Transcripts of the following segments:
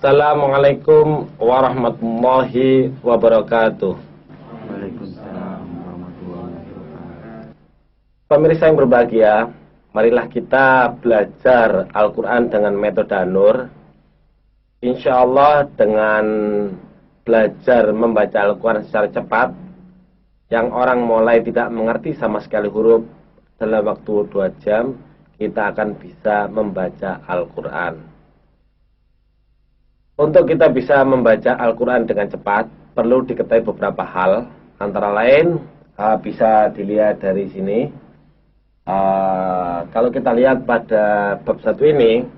Assalamualaikum warahmatullahi wabarakatuh. Waalaikumsalam warahmatullahi wabarakatuh. Pemirsa yang berbahagia, marilah kita belajar Al-Quran dengan metode An-Nur. Insya Allah dengan belajar membaca Al-Quran secara cepat, yang orang mulai tidak mengerti sama sekali huruf, dalam waktu 2 jam, kita akan bisa membaca Al-Quran. Untuk kita bisa membaca Al-Quran dengan cepat, perlu diketahui beberapa hal. Antara lain, bisa dilihat dari sini. Kalau kita lihat pada bab 1 ini,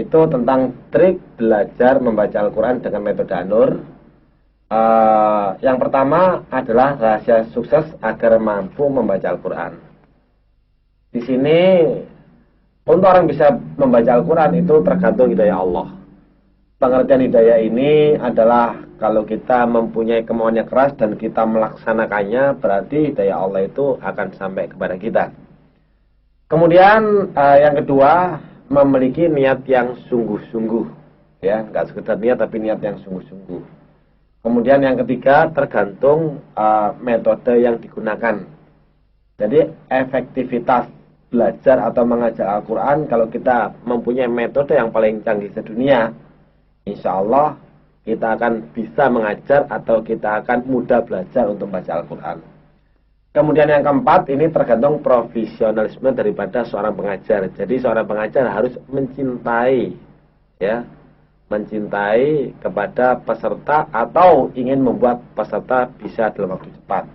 itu tentang trik belajar membaca Al-Quran dengan metode An-Nur. Yang pertama adalah rahasia sukses agar mampu membaca Al-Quran. Di sini, untuk orang bisa membaca Al-Quran itu tergantung hidayah Allah. Pengertian hidayah ini adalah kalau kita mempunyai kemauan yang keras dan kita melaksanakannya, berarti hidayah Allah itu akan sampai kepada kita. Kemudian yang kedua, memiliki niat yang sungguh-sungguh, ya, nggak sekedar niat tapi niat yang sungguh-sungguh. Kemudian yang ketiga, tergantung metode yang digunakan. Jadi efektivitas belajar atau mengajar Al-Quran, kalau kita mempunyai metode yang paling canggih sedunia, insya Allah kita akan bisa mengajar atau kita akan mudah belajar untuk membaca Al-Quran. Kemudian yang keempat, ini tergantung profesionalisme daripada seorang pengajar. Jadi seorang pengajar harus mencintai, ya, mencintai kepada peserta atau ingin membuat peserta bisa dalam waktu cepat.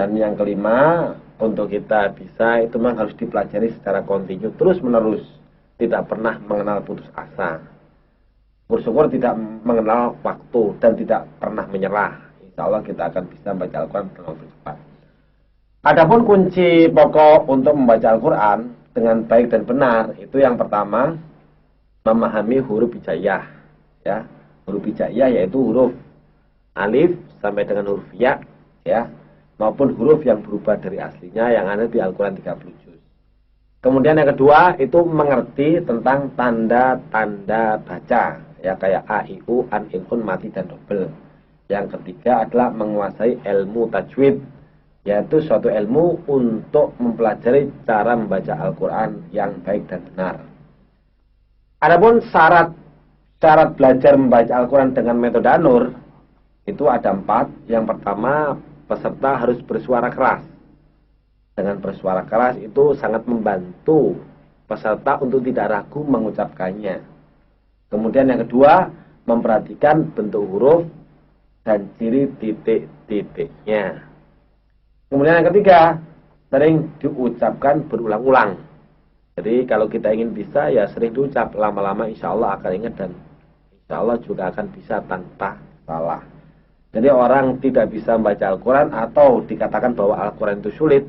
Dan yang kelima, untuk kita bisa itu memang harus dipelajari secara kontinu, terus menerus, tidak pernah mengenal putus asa. Bersyukur tidak mengenal waktu dan tidak pernah menyerah. Insya Allah kita akan bisa membaca Al-Quran dengan waktu cepat. Adapun kunci pokok untuk membaca Al-Quran dengan baik dan benar, itu yang pertama, memahami huruf hijaiyah. Ya, huruf hijaiyah yaitu huruf alif sampai dengan huruf ya, ya, maupun huruf yang berubah dari aslinya yang ada di Al-Quran 30 juz. Kemudian yang kedua, itu mengerti tentang tanda-tanda baca. Ya, kayak A, I, U, An, In, Un, Mati, dan Dobel. Yang ketiga adalah menguasai ilmu tajwid, yaitu suatu ilmu untuk mempelajari cara membaca Al-Quran yang baik dan benar. Adapun syarat belajar membaca Al-Quran dengan metode An-Nur, itu ada 4. Yang pertama, peserta harus bersuara keras. Dengan bersuara keras itu sangat membantu peserta untuk tidak ragu mengucapkannya. Kemudian yang kedua, memperhatikan bentuk huruf dan ciri titik-titiknya. Kemudian yang ketiga, sering diucapkan berulang-ulang. Jadi kalau kita ingin bisa, ya sering diucap, lama-lama insya Allah akan ingat dan insya Allah juga akan bisa tanpa salah. Jadi orang tidak bisa membaca Al-Quran atau dikatakan bahwa Al-Quran itu sulit,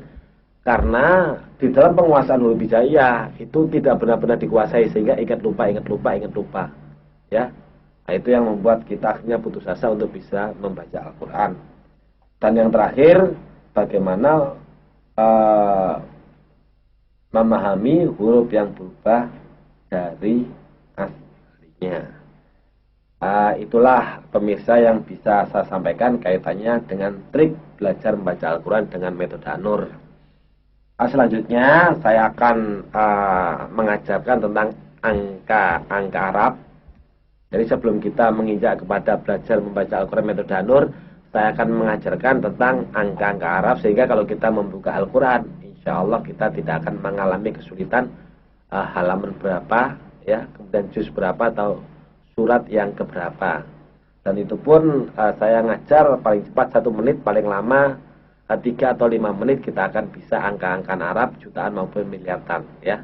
karena di dalam penguasaan huruf hijaiyah itu tidak benar-benar dikuasai sehingga ingat lupa. Ya, nah, itu yang membuat kita akhirnya putus asa untuk bisa membaca Al-Quran. Dan yang terakhir, bagaimana memahami huruf yang berubah dari aslinya. Itulah pemirsa yang bisa saya sampaikan kaitannya dengan trik belajar membaca Al-Quran dengan metode An-Nur. Selanjutnya saya akan mengajarkan tentang angka Arab. Jadi sebelum kita menginjak kepada belajar membaca Al-Quran metode An-Nur, saya akan mengajarkan tentang angka Arab, sehingga kalau kita membuka Al-Quran, insya Allah kita tidak akan mengalami kesulitan halaman berapa, ya, kemudian juz berapa atau surat yang keberapa. Dan itu pun saya ngajar paling cepat 1 menit, paling lama 3 atau 5 menit kita akan bisa angka-angka Arab jutaan maupun miliaran, ya.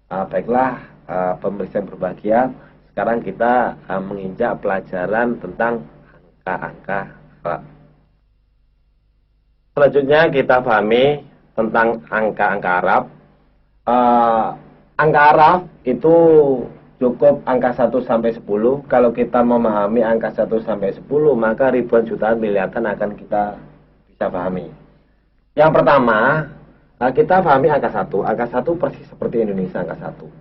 Baiklah pemirsa yang berbahagia, sekarang kita menginjak pelajaran tentang angka-angka Arab. Selanjutnya kita pahami tentang angka-angka Arab. Angka Arab itu cukup angka 1 sampai 10. Kalau kita memahami angka 1 sampai 10, maka ribuan jutaan miliaran akan kita bisa pahami. Yang pertama, kita pahami angka 1. Angka 1 persis seperti Indonesia angka 1.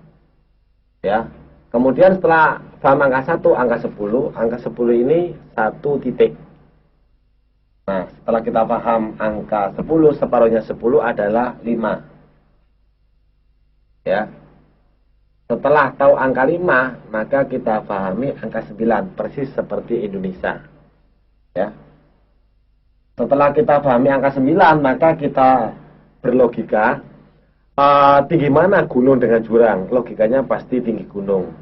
Ya. Kemudian setelah paham angka 1, angka 10 ini 1 titik. Nah, setelah kita paham angka 10, separuhnya 10 adalah 5. Ya. Setelah tahu angka 5, maka kita pahami angka 9, persis seperti Indonesia. Ya. Setelah kita pahami angka 9, maka kita berlogika, tinggi mana gunung dengan jurang? Logikanya pasti tinggi gunung.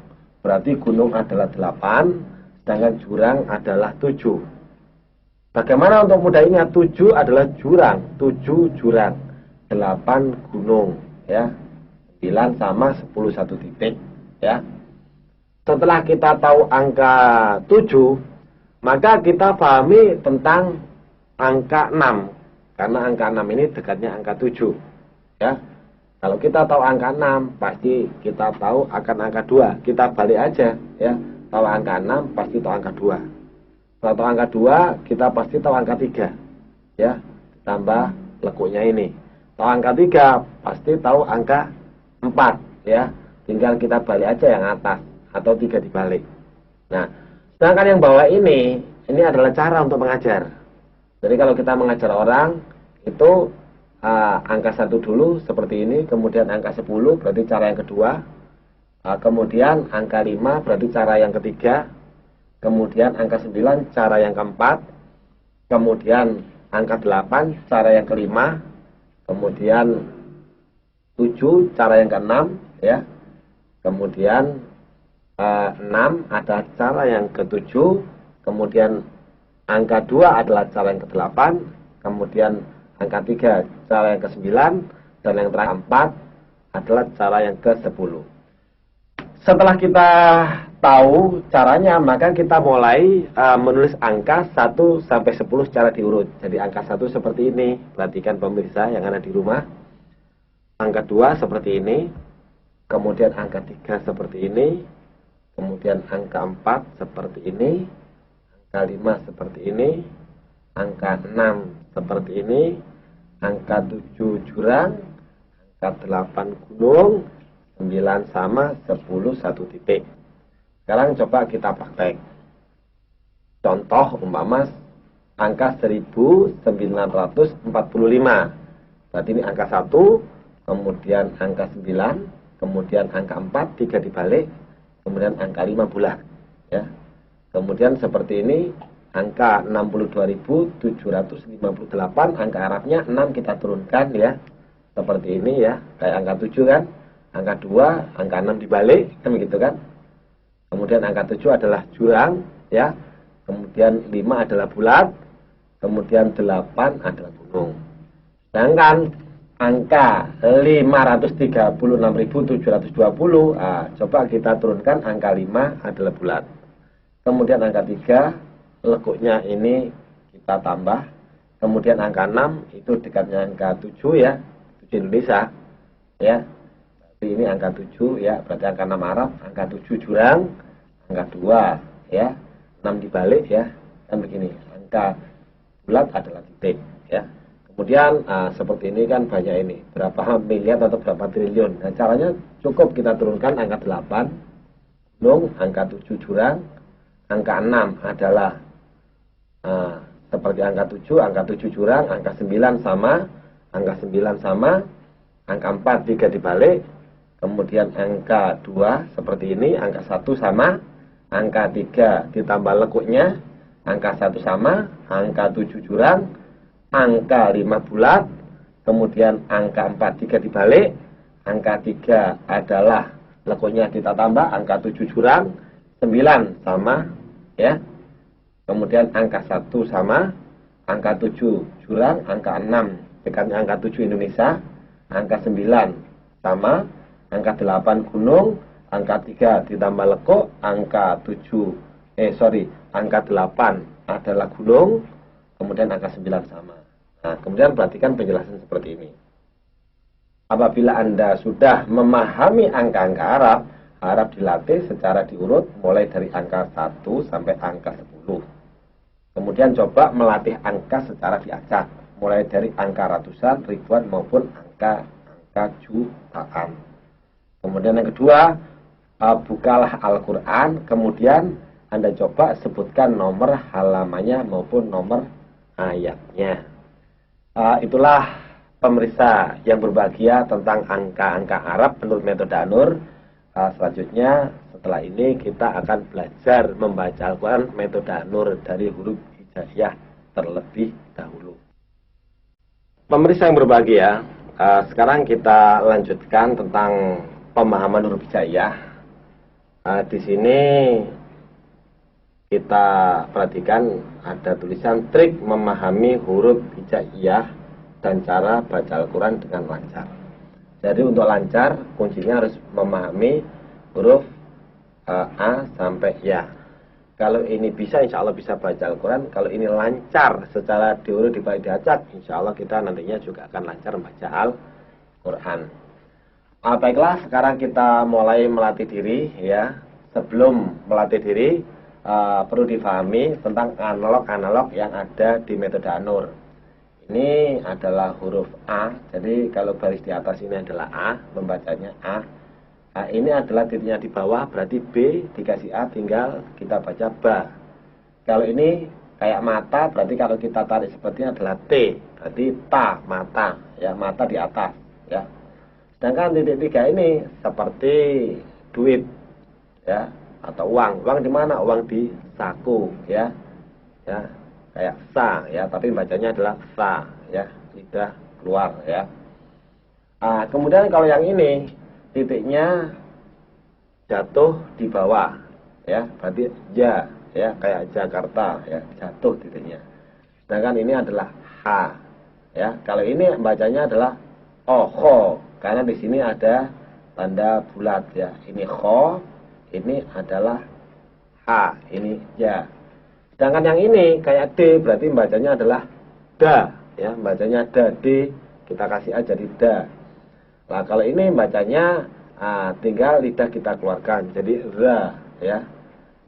Berarti gunung adalah 8, sedangkan jurang adalah 7. Bagaimana untuk mudahnya? 7 adalah jurang, 7 jurang, 8 gunung, ya. 9 sama 10 1 titik, ya. Setelah kita tahu angka 7, maka kita pahami tentang angka 6. Karena angka 6 ini dekatnya angka 7, ya. Kalau kita tahu angka 6, pasti kita tahu akan angka 2. Kita balik aja, ya. Tahu angka 6, pasti tahu angka 2. Kalau tahu angka 2, kita pasti tahu angka 3. Ya, tambah lekuknya ini. Tahu angka 3, pasti tahu angka 4, ya. Tinggal kita balik aja yang atas atau 3 dibalik. Nah, sedangkan yang bawah ini adalah cara untuk mengajar. Jadi kalau kita mengajar orang, itu angka 1 dulu seperti ini, kemudian angka 10 berarti cara yang kedua, kemudian angka 5 berarti cara yang ketiga, kemudian angka 9 cara yang keempat, kemudian angka 8 cara yang kelima, kemudian 7 cara yang keenam, ya, kemudian 6 ada cara yang ketujuh, kemudian angka 2 adalah cara yang ke-8, kemudian angka 3 cara yang ke-9, dan yang terakhir 4 adalah cara yang ke-10. Setelah kita tahu caranya, maka kita mulai menulis angka 1 sampai 10 secara diurut. Jadi angka 1 seperti ini, perhatikan pemirsa yang ada di rumah. Angka 2 seperti ini, kemudian angka 3 seperti ini, kemudian angka 4 seperti ini, angka 5 seperti ini, angka 6 seperti ini, angka 7 jurang, angka 8 gunung, 9 sama, 10 1 titik. Sekarang coba kita praktek. Contoh umpama angka 1945. Berarti ini angka 1, kemudian angka 9, kemudian angka 4, 3 dibalik, kemudian angka 5 bulat, ya. Kemudian seperti ini angka 62.758, angka Arabnya 6 kita turunkan, ya. Seperti ini, ya, kayak angka 7 kan. Angka 2, angka 6 dibalik, kan begitu kan. Kemudian angka 7 adalah jurang, ya. Kemudian 5 adalah bulat, kemudian 8 adalah gunung. Sedangkan angka 536.720, coba kita turunkan, angka 5 adalah bulat. Kemudian angka 3, lekuknya ini kita tambah. Kemudian angka 6, itu dekatnya angka 7, ya. 7 Indonesia, ya. Berarti ini angka 7, ya. Berarti angka 6 Arab, angka 7 jurang, angka 2, ya. 6 dibalik, ya. Kan begini, angka bulat adalah titik, ya. Kemudian seperti ini kan banyak ini, berapa miliar atau berapa triliun. Nah, caranya cukup kita turunkan angka 8 gunung, angka 7 jurang, angka 6 adalah seperti angka 7 jurang, angka 9 sama, angka 9 sama, angka 4 3 dibalik, kemudian angka 2 seperti ini, angka 1 sama, angka 3 ditambah lekuknya, angka 1 sama, angka 7 jurang, angka 5 bulat, kemudian angka 4 3 dibalik, angka 3 adalah lekuknya kita tambah, angka 7 jurang, 9 sama, ya. Kemudian angka 1 sama, angka 7 jurang, angka 6 dekatnya angka 7 Indonesia, angka 9 sama, angka 8 gunung, angka 3 ditambah lekuk, angka 8 adalah gunung, kemudian angka 9 sama. Nah, kemudian perhatikan penjelasan seperti ini. Apabila Anda sudah memahami angka-angka Arab, Arab dilatih secara diurut mulai dari angka 1 sampai angka 10. Kemudian coba melatih angka secara diacak, mulai dari angka ratusan, ribuan maupun angka jutaan. Kemudian yang kedua, bukalah Al-Quran, kemudian Anda coba sebutkan nomor halamannya maupun nomor ayatnya. Itulah pemirsa yang berbahagia tentang angka-angka Arab menurut metode An-Nur. Selanjutnya setelah ini kita akan belajar membaca Al-Quran metode An-Nur dari huruf hijaiyah terlebih dahulu. Pemirsa yang berbahagia, sekarang kita lanjutkan tentang pemahaman huruf hijaiyah. Di sini kita perhatikan ada tulisan trik memahami huruf hijaiyah dan cara baca Al-Quran dengan lancar. Jadi untuk lancar, kuncinya harus memahami huruf A sampai Ya. Kalau ini bisa, insya Allah bisa baca Al-Quran. Kalau ini lancar secara diurut dibalik diacak, insya Allah kita nantinya juga akan lancar membaca Al-Quran. Baiklah, sekarang kita mulai melatih diri ya. Sebelum melatih diri, perlu difahami tentang analog-analog yang ada di metode An-Nur. Ini adalah huruf A, jadi kalau baris di atas ini adalah A, membacanya A. Ini adalah titiknya di bawah, berarti B dikasih A, tinggal kita baca Ba. Kalau ini kayak mata, berarti kalau kita tarik sepertinya adalah T, berarti Ta, mata, ya mata di atas, ya. Sedangkan titik 3 ini seperti duit, ya. Atau uang di mana? Uang di saku, ya, kayak sa, ya, tapi bacanya adalah sa, ya, lidah keluar, ya. Kemudian kalau yang ini titiknya jatuh di bawah, ya, berarti ja, ya, kayak Jakarta, ya, jatuh titiknya. Sedangkan ini adalah ha, ya. Kalau ini bacanya adalah kho, karena di sini ada tanda bulat, ya. Ini kho. Ini adalah H, ini Ja. Sedangkan yang ini kayak D, berarti bacanya adalah Da, ya, bacanya Da, D, kita kasih A jadi Da. Nah, kalau ini bacanya tinggal lidah kita keluarkan, jadi Ra, ya.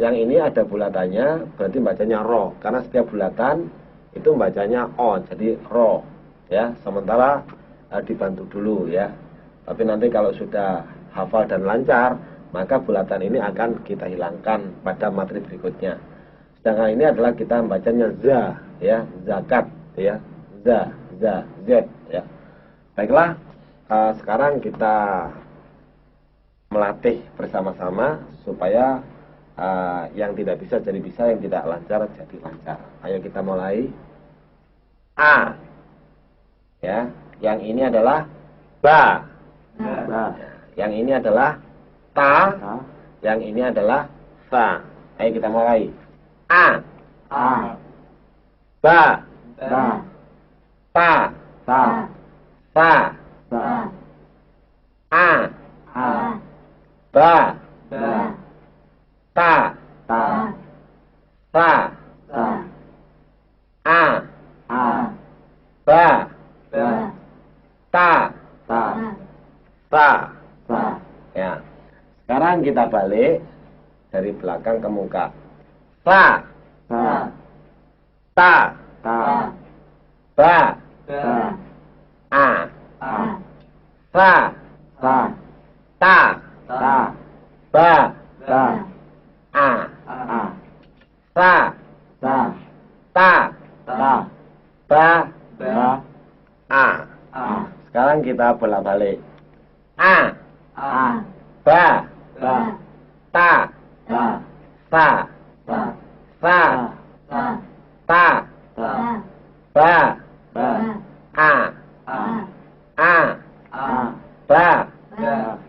Yang ini ada bulatannya, berarti bacanya Ro, karena setiap bulatan itu bacanya O, jadi Ro, ya. Sementara dibantu dulu, ya. Tapi nanti kalau sudah hafal dan lancar, maka bulatan ini akan kita hilangkan pada materi berikutnya. Sedangkan ini adalah kita membacanya za, ya, zakat, ya, za, z, ya. Baiklah, sekarang kita melatih bersama-sama supaya yang tidak bisa jadi bisa, yang tidak lancar jadi lancar. Ayo kita mulai. A, ya, yang ini adalah ba, yang ini adalah ta, yang ini adalah sa. Ayo kita mulai. A, ba, ta, sa, a, ba, ta, sa, a, ba, ta, sa. Ya. Sekarang kita balik dari belakang ke muka. Sa, ta, ba, a, sa, ta, ba, a, sa, ta, ba, a. Sekarang kita bolak-balik. A, ba, ta, sa, ta, ba, a, ba, ta,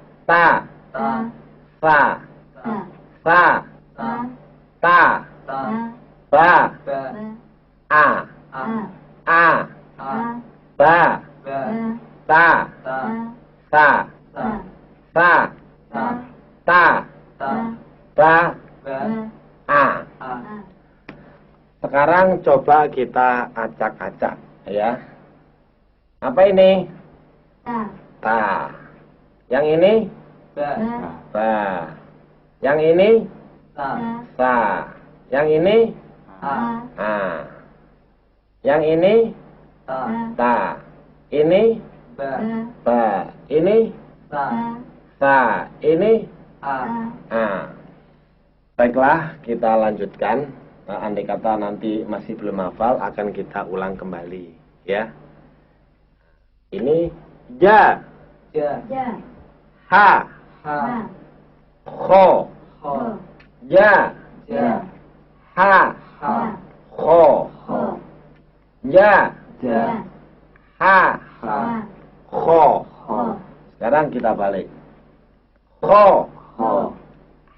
sa, ta, ba, a, ba, ta, ba, a. Sekarang coba kita acak-acak, ya. Apa ini? Ta. Yang ini? Ba. Yang ini? Sa. Yang ini? A. Yang ini? Ta. Ini? Ba. Ini? Sa. Ini? A. Baiklah, kita lanjutkan. Andai kata nanti masih belum hafal, akan kita ulang kembali, ya. Ini ja, ha, kho, ja, ha, kho, ja, ha, kho. Sekarang kita balik. Kho,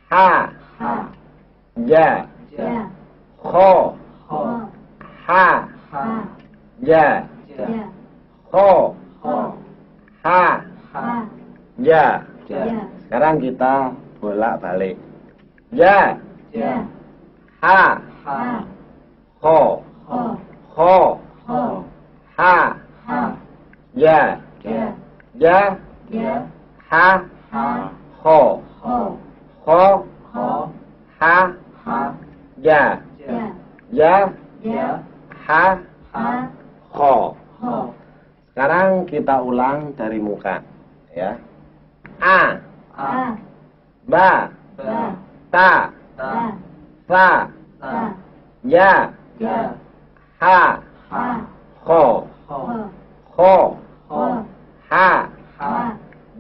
ha, ja, kho, ha, ja, kho, ha, ja. Sekarang kita bolak balik. Ja, ha, kho, ha, ja, ha, kho, ha, ja, ha, kho. Sekarang kita ulang dari muka, ya. A, ba, ta, sa, ja, ha, kho, ha,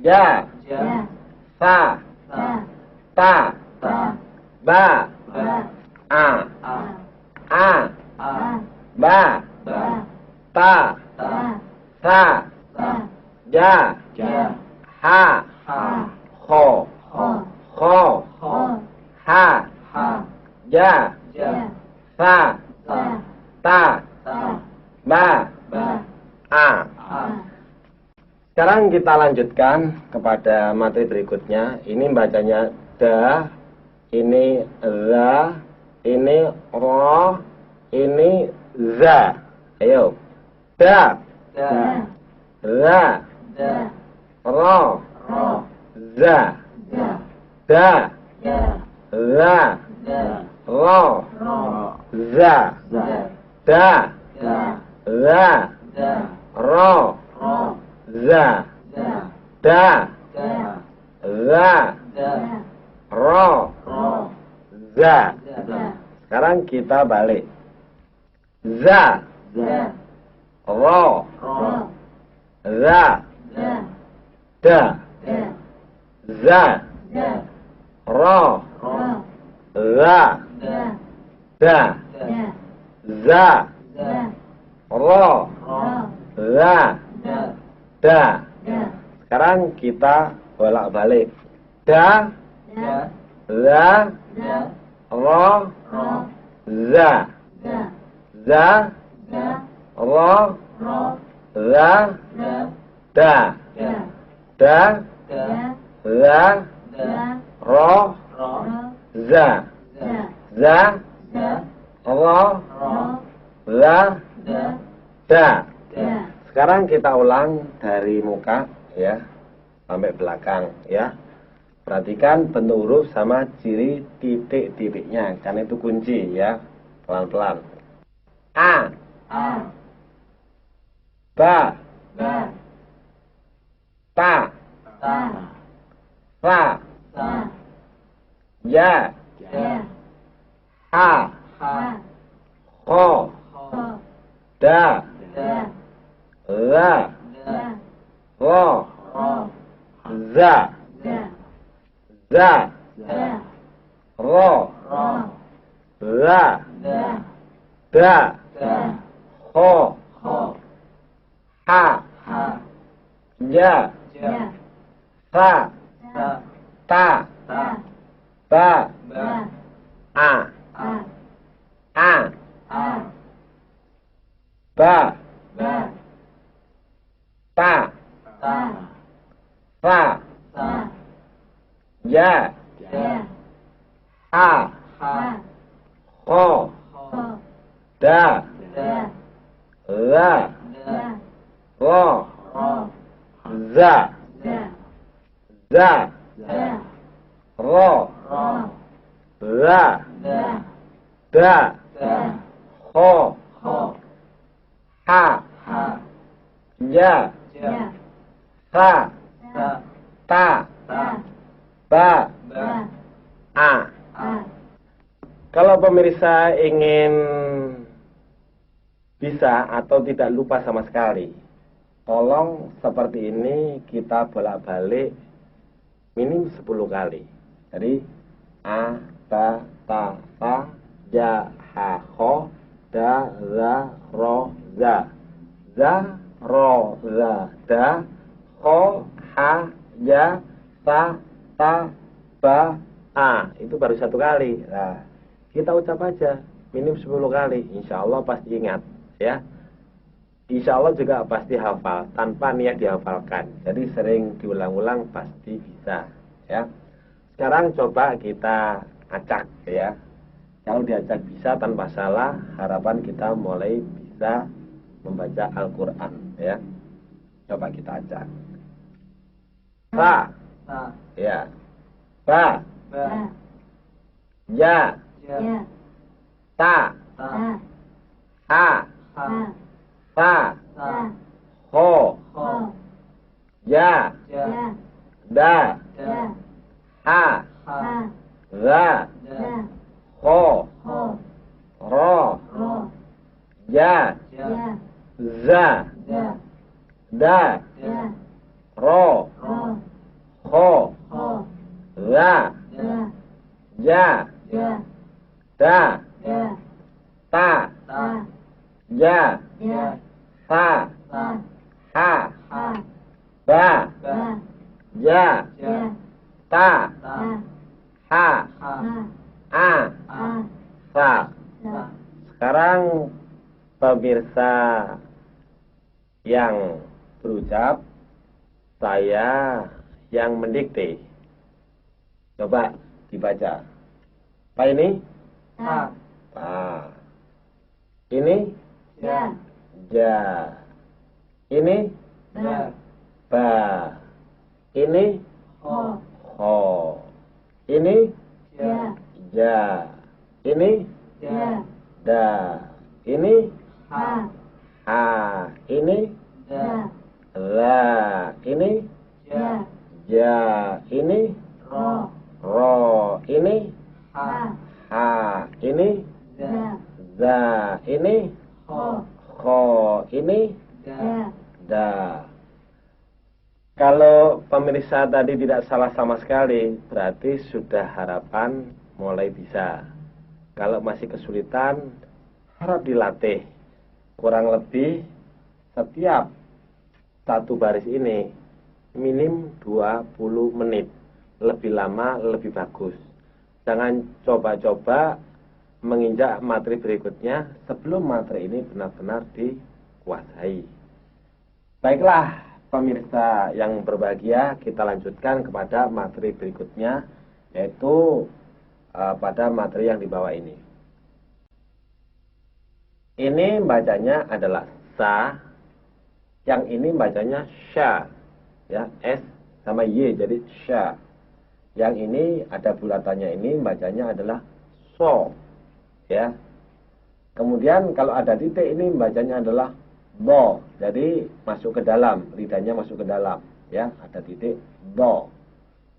ja, sa, ta, ba, a, ba, ta, sa, ja, ha, kho, ha, ja, sa, ta, ba, a. Sekarang kita lanjutkan kepada materi berikutnya. Ini bacanya da, ini za, ini ro, ini za. Ayo. Da, za, ro, za, da, za, ro, za, da, za, ro, za, da, za, ro, za. Sekarang kita balik. Za, ro, za, da, za, ro, za, da, za, ro, za, da. Sekarang kita bolak balik. Da, za, ro, za, za, ro, za, da, da, za, ro, za, za, ro, za, da. Sekarang kita ulang dari muka, ya, sampai belakang, ya. Perhatikan bentuk huruf sama ciri titik-titiknya, karena itu kunci, ya. Pelan-pelan. A, ba, ta, sa, ja, ha, kho, da, za, ro, za, za, ro, za, da, kho, ha, ja, sa, ta, ba, a, ba, ta, sa, ja, ha, kho, da, za, ro, za, za, ro, za, da, kho, ha, ja, sa, ta, ba, A. Kalau pemirsa ingin bisa atau tidak lupa sama sekali, tolong seperti ini kita bolak-balik minim 10 kali. Jadi A, ba, ta, ta, ja, ha, ho, da, za, ro, za. Za, ro, za, da, ho, ha, ja, ta, ba, a. Itu baru 1 kali. Nah, kita ucap aja minim 10 kali. Insya Allah pasti ingat, ya. Insya Allah juga pasti hafal tanpa niat dihafalkan. Jadi sering diulang-ulang pasti bisa, ya. Sekarang coba kita acak, ya. Kalau diacak bisa tanpa salah, harapan kita mulai bisa membaca Al-Quran, ya. Coba kita acak. Ba, ya. Ba, ja, ta, ha, fa, ho, ja, da, ha, za, ho, ro, ja, za, da, ro, ho, za, ja, da, ta, ja, sa, ha, ba, ja, ta, ha, a, sa. Sekarang pemirsa yang berucap, saya yang mendikte. Coba dibaca. Apa ini? Pa. Ini? Ja. Ini? Ba. Ini? Ho. Ini? Ja. Ini? Da. Ini? Ha. Ini? La. Ini? Ja. Ini? Ro. Ini? Ha. Ini? Za. Ini? Ho. Ini? Da. Kalau pemirsa tadi tidak salah sama sekali, berarti sudah harapan mulai bisa. Kalau masih kesulitan, harap dilatih. Kurang lebih setiap 1 baris ini minim 20 menit. Lebih lama, lebih bagus. Jangan coba-coba menginjak materi berikutnya sebelum materi ini benar-benar dikuasai. Baiklah, pemirsa yang berbahagia, kita lanjutkan kepada materi berikutnya, yaitu pada materi yang di bawah ini. Ini bacanya adalah sa, yang ini bacanya sya, ya, s sama y jadi sya. Yang ini ada bulatannya, ini bacanya adalah so, ya. Kemudian kalau ada titik ini bacanya adalah do, jadi masuk ke dalam, lidahnya masuk ke dalam, ya, ada titik do.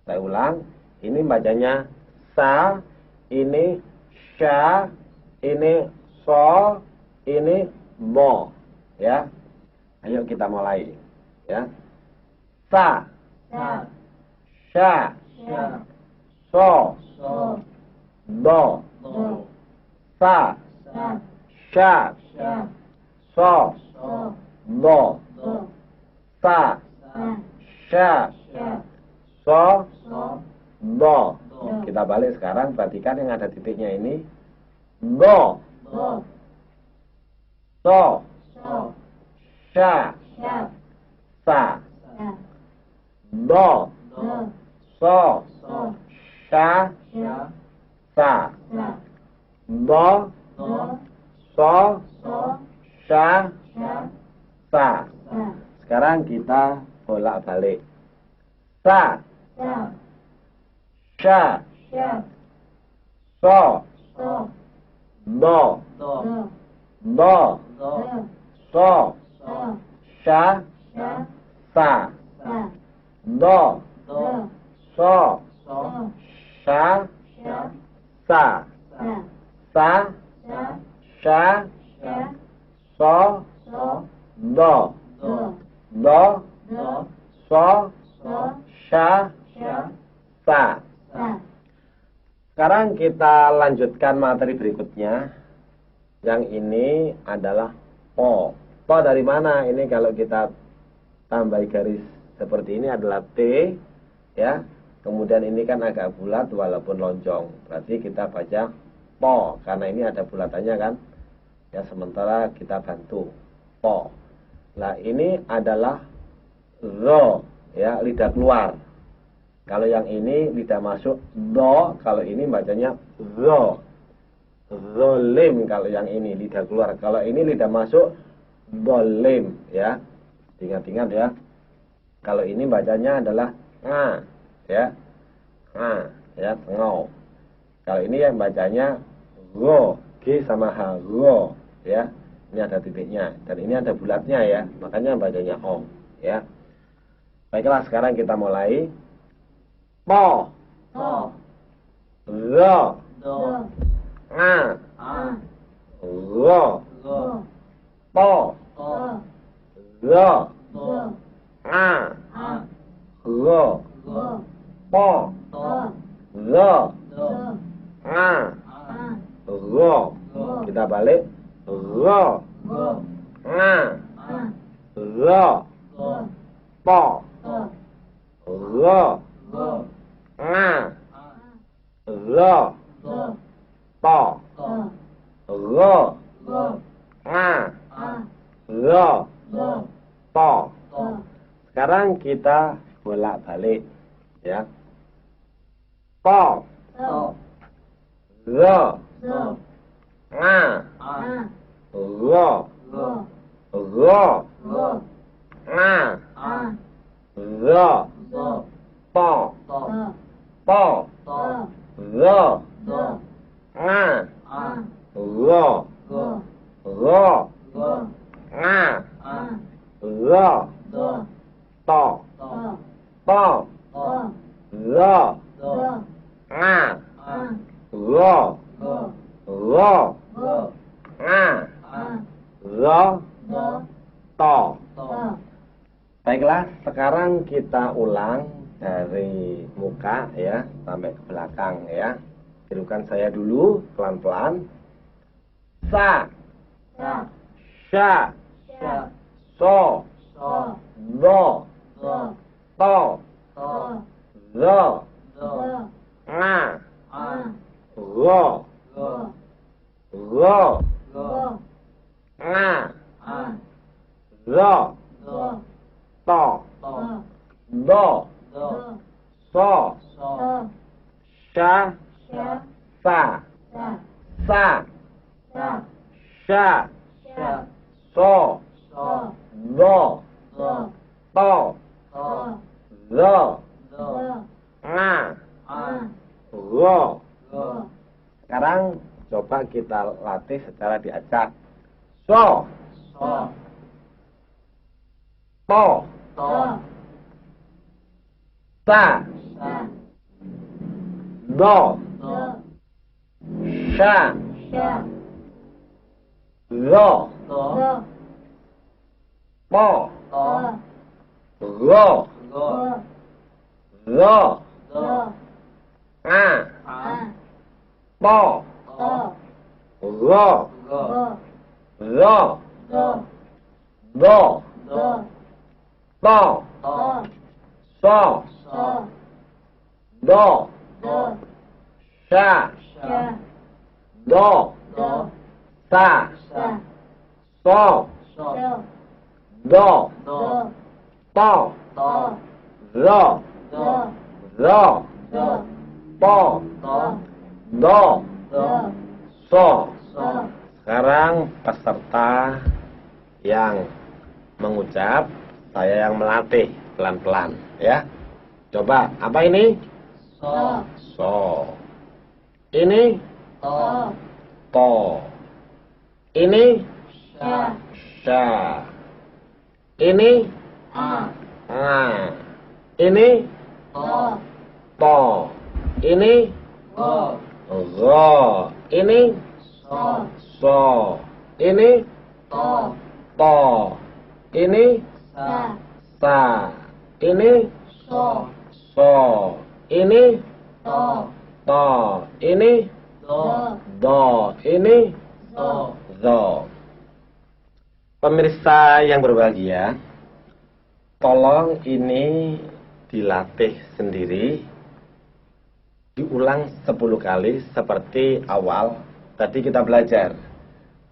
Saya ulang, ini bacanya sa, ini sya, ini so, ini bo, ya. Ayo kita mulai, ya. Sa, sya, so, do, sa, sya, so, do, sa, sya, so, do. Kita balik sekarang, perhatikan yang ada titiknya ini. Do, so, sya, sa, do, so, sya, sa, do, so, sya, sa. Sekarang kita bolak-balik. Sa, sya, so, do, so, sya, sa, do, so, sha, sha, sa, sa, sa, sa, sha, sha, so, so, do, do, do, do, so, so, sha, sha, sa. sa. Sekarang kita lanjutkan materi berikutnya. Yang ini adalah po. Po dari mana? Ini kalau kita tambah garis seperti ini adalah T, ya. Kemudian ini kan agak bulat walaupun lonjong. Berarti kita baca po karena ini ada bulatannya kan. Ya, sementara kita bantu po. Nah, ini adalah ro, ya, lidah keluar. Kalau yang ini lidah masuk do, kalau ini bacanya ro. Zolim kalau yang ini lidah keluar. Kalau ini lidah masuk dolim, ya. Ingat-ingat ya. Kalau ini bacanya adalah nga, ya. Nga, ya, ngau. Kalau ini yang bacanya go, g sama h, go, ya. Ini ada titiknya dan ini ada bulatnya ya. Makanya bacanya o, ya. Baiklah, sekarang kita mulai. Po, Po, ro, do, nga, a, ro, go, po, po, ro, do, nga, a, ro, go, po, po, ro, do, nga, a, ro. go, Kita balik. Ro, go, nga, a, ro, go, po, po, ro, go, nga, a, ro, go, po, po, ro, go, nga, a, ro, go, po. po, Sekarang kita bolak-balik, ya. Po, po, ro, do, nga, a, ro, go, ro, go, nga, a, ro, go, po, po, po, po, ro, do, nga, a, ro, go, ro, go, nga, a, ro, do, po, po, po, po, ro, do, nga, a, ro, go, ro, go, nga, a, ro, do, to. po, Baiklah, sekarang kita ulang dari muka ya sampai ke belakang ya. Tirukan saya dulu pelan-pelan. Sa, sa, sha, sha, so, so, do, do, to, to, ro, do, nga, a, ro, go, ro, go, nga, a, ro, do, to, to, do, do, so, so, sha, sha, sa, sa, sa, sa, sha, sha, so, so, do, do, to, to, ro, do, nga, a, ro. go, Sekarang coba kita latih secara diacak. So, so, to, to, sa, sa, do, do, sha, sha, ro, do, po, to, ro, go, ro, do, nga, a, po, to, ro, go, ro, do, do, do, to, to, so, so, do, do, sha, sha, do, do, sa, sa, so, so, do, do, to, to, ro, do, ro, do, po, to, do, do, so. so, Sekarang peserta yang mengucap, saya yang melatih pelan-pelan ya. Coba, apa ini? so, So. Ini to, to. Ini sha, sha. Ini a, nga. Ini to, to. Ini Go. Gho. Ini So. so. Ini To. to. Ini Sa. sa. Ini So. so. Ini To. to. Ini Do. do. Ini Do. zo. Pemirsa yang berbahagia, tolong ini dilatih sendiri, diulang 10 kali seperti awal tadi kita belajar.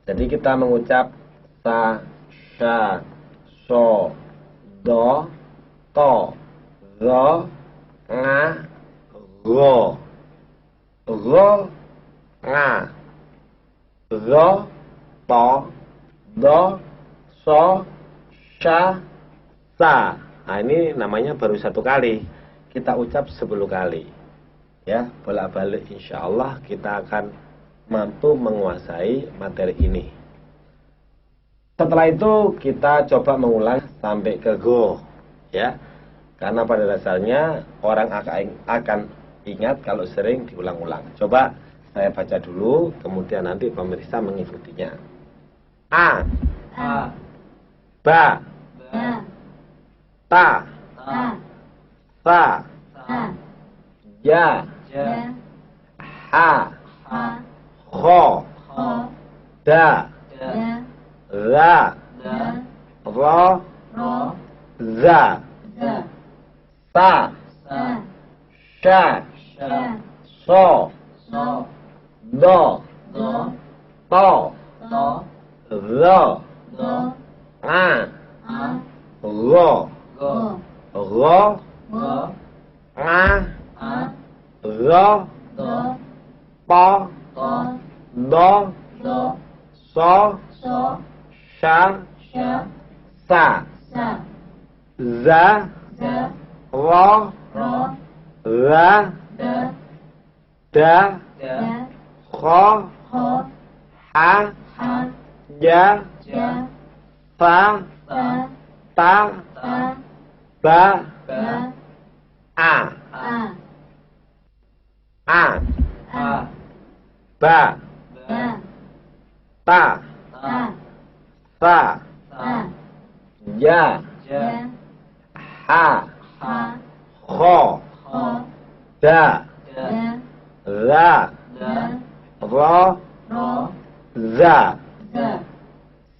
Jadi kita mengucap sa, sha, so, do, to, zo, nga, go, go, nga, zo, to, do, so, sha, sa. Nah, ini namanya baru 1 kali. Kita ucap 10 kali. Ya, bolak-balik insya Allah kita akan mampu menguasai materi ini. Setelah itu kita coba mengulang sampai ke go, ya. Karena pada dasarnya orang akan ingat kalau sering diulang-ulang. Coba saya baca dulu, kemudian nanti pemirsa mengikutinya. A, A. ba, Ba. ta, Ta. sa, Sa. ja, Ja. ha, Ha. kho, Kho. da, Da. ra, Da. ro, Ro. za, Za. sa, Sa. sha, Sha. so, So. do, Do. to, To. zo, Do. a, A. go, Go. ro, Go. a, A. ro, Do. to, To. do, Do. so, So. sha, Sha. sa, Sa. za, Za. ro, Ro. ra, Da. da, Da. kho, Kho. ha, Ha. ja, Ja. sa, Sa. ta, Ta. ba, Ba. a, A. a, A. ba, Ba. ta, Ta. sa, Sa. ja, Ja. ha, Ha. kho, Kho. da, Da. ra, Da. ro, Ro. za, Za.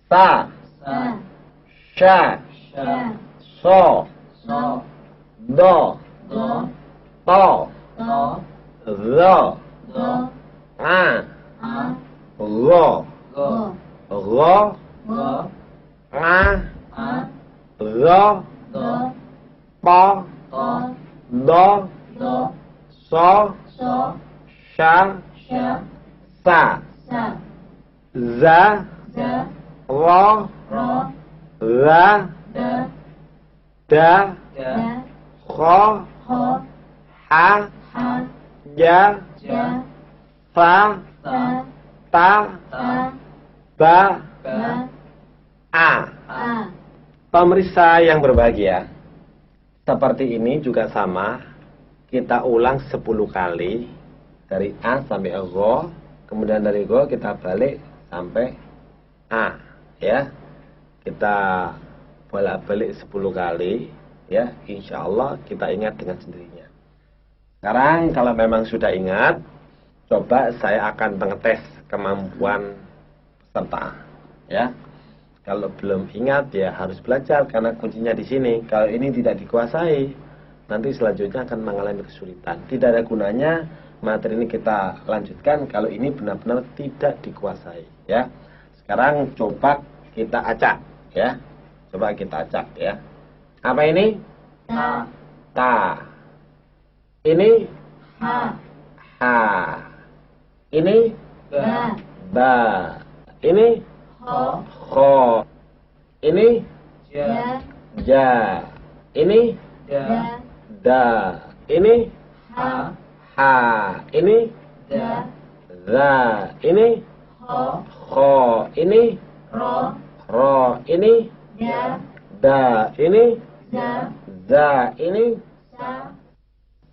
sa, Sa. sha, Sha. so, So. do, Do. to, Do. zo, Do. a, A. go, Go. ro, Go. a, A. ro, Do. to, To. do, Do. so, So. sha, Sha. sa, Sa. za, Za. ro, Ro. ra, Da. da, Da. kho, Kho. ha, Ha. ja, Ja. sa, Sa. ta, Ta. ba, Ba. a. A. Pemirsa yang berbahagia, seperti ini juga sama. Kita ulang 10 kali dari A sampai Go, kemudian dari Go kita balik sampai A, ya. Kita bolak-balik 10 kali, ya. Insya Allah kita ingat dengan sendirinya. Sekarang kalau memang sudah ingat, coba saya akan mengetes kemampuan peserta, ya. Kalau belum ingat ya harus belajar, karena kuncinya di sini. Kalau ini tidak dikuasai, nanti selanjutnya akan mengalami kesulitan. Tidak ada gunanya materi ini kita lanjutkan kalau ini benar-benar tidak dikuasai, ya. Sekarang coba kita acak, ya. Coba kita acak, ya. Apa ini? Ta. Ta. Ini Ha. ha. Ini Ba. ba. Ini Ho. kho. Ini Ja. ja. Ini Da. da. Ini Ha. ha. Ini Da. za. Ini Ho. kho. Ini Ro. ro. Ini Da. da. Ini Za. za. Ini Sa.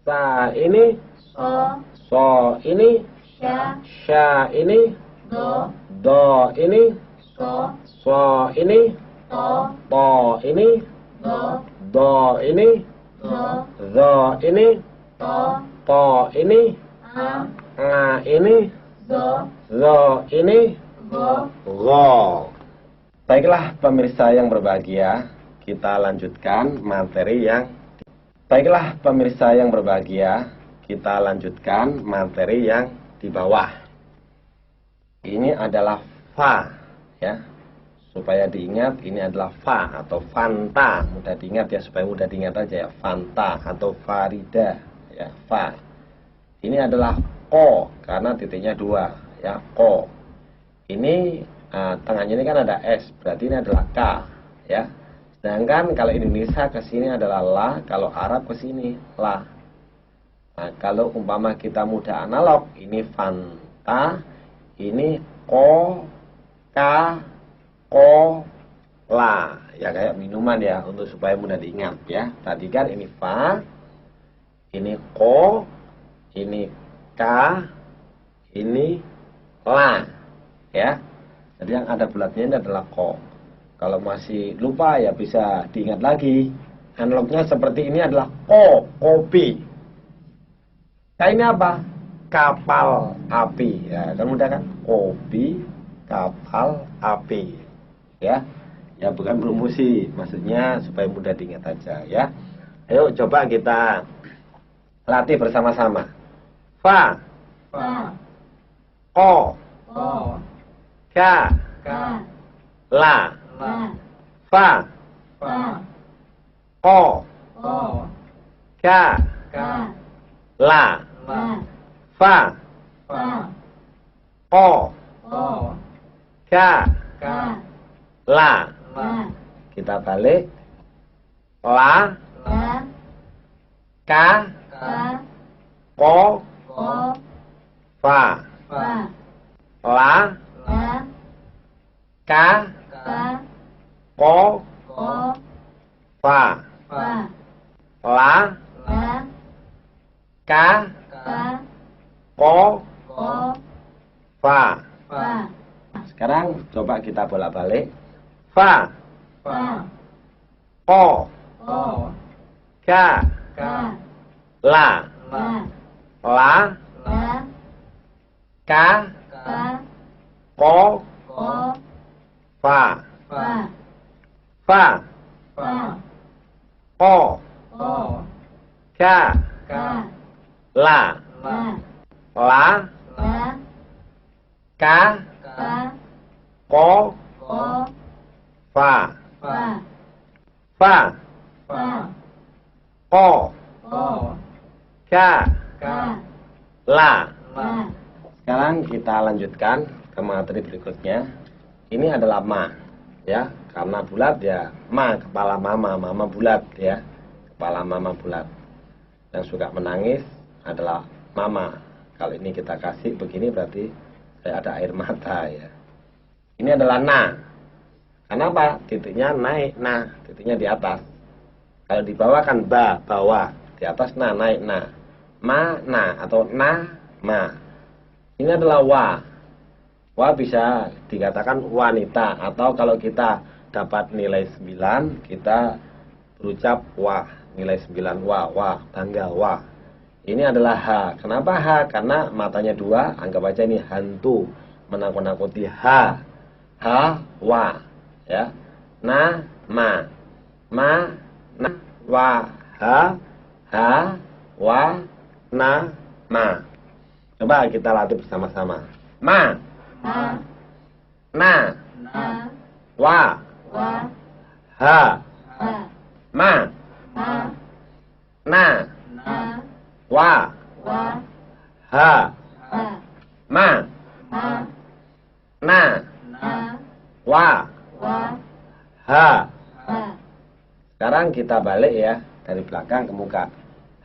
sa. Ini So. So ini, Sya. sya ini, Do. do ini, So. so ini, To. to ini, Do. do ini, Do. zo ini, To. to ini, A. nga ini, Do. zo ini, Go. go. Baiklah pemirsa yang berbahagia, kita lanjutkan materi yang di bawah. Ini adalah fa, ya. Supaya diingat, ini adalah fa atau fanta. Mudah diingat ya, supaya mudah diingat aja ya. Fanta atau farida, ya, fa. Ini adalah ko, karena titiknya 2, ya, ko. Ini tengahnya ini kan ada S, berarti ini adalah K, ya. Sedangkan kalau Indonesia ke sini adalah la, kalau Arab ke sini la. Nah, kalau umpama kita mudah analog, ini fanta, ini ko, ka, ko, la. Ya kayak minuman ya, untuk supaya mudah diingat ya. Tadi kan ini fa, ini ko, ini ka, ini la. Ya. Jadi yang ada bulatnya ini adalah ko. Kalau masih lupa ya bisa diingat lagi. Analognya seperti ini adalah ko, kopi. Kayak ini apa? Kapal api. Ya, kan mudah kan? Kopi, kapal api. Ya. Ya bukan promosi, maksudnya supaya mudah diingat aja ya. Ayo coba kita latih bersama-sama. Fa, Fa. ko, Ko. ka, Ka. la. La. Fa, Fa. ko, Ko. ka, Ka. la. La. Fa, Fa. ko, Ko. ka, Ka. la. La. Kita balik. La, La. ka, Ka. ko, Ko. fa. Fa. La, La. ka, Ka. ko, Ko. fa. Fa. La, La. ka, Ka. ko, Ko. fa. Fa. Sekarang coba kita bolak-balik. Fa, Fa. ko, Ko. ka, Ka. la. La. La, La. ka, Ka. ko, Ko. fa. Fa. Fa, Fa. ko, Ko. ka, Ka. la. La. La, La. ka, Ka. ko, Ko. fa. Fa. Fa, Fa. ko, Ko. ka, Ka. la. La. Sekarang kita lanjutkan ke materi berikutnya. Ini adalah ma, ya, karena bulat ya ma, kepala mama, mama bulat ya, kepala mama bulat. Yang suka menangis adalah mama. Kalau ini kita kasih begini berarti saya ada air mata ya. Ini adalah na. Kenapa? Titiknya naik, nah, titiknya di atas. Kalau di bawah kan ba, bawah, di atas na, naik na. Ma, na, atau na, ma. Ini adalah wa. Wa bisa dikatakan wanita, atau kalau kita dapat nilai 9, kita berucap wa, nilai 9 wa, bangga wa. Ini adalah ha. Kenapa ha? Karena matanya 2, anggap aja ini hantu, menakut-nakuti ha. Ha, wa, ya. Na, ma. Ma, na, wa, ha, wa, na, ma. Coba kita latih bersama-sama. Ma, Ma. na, Na. wa, Wa. ha, Ha. ma, Ma. na, Na. wa, Wa. ha, Ha. ma, Ma. na, Na. wa, Wa. ha. Ha. Sekarang kita balik ya, dari belakang ke muka.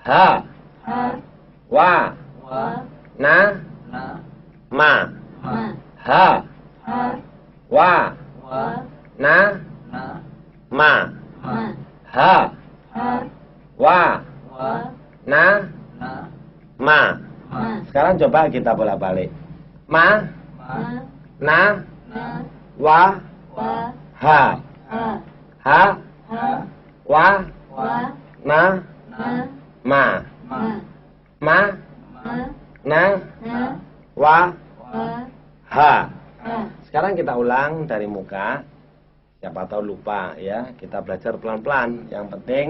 Ha, Ha. wa, Wa. na, Na. ma, Ma. ha, Ha. wa, Wa. na, Na. ma, Ma. ha, Ha. wa, Wa. na, Na. ma. Ma. Sekarang coba kita bolak-balik. Ma, Ma. na, Na. wa, Wa. ha. Ha. Ha, Ha. wa, Wa. na, Na. ma. Ma. Ma, Ma. na, Na. wa, Wa. ha. Ha. Sekarang kita ulang dari muka. Siapa tahu lupa ya. Kita belajar pelan-pelan. Yang penting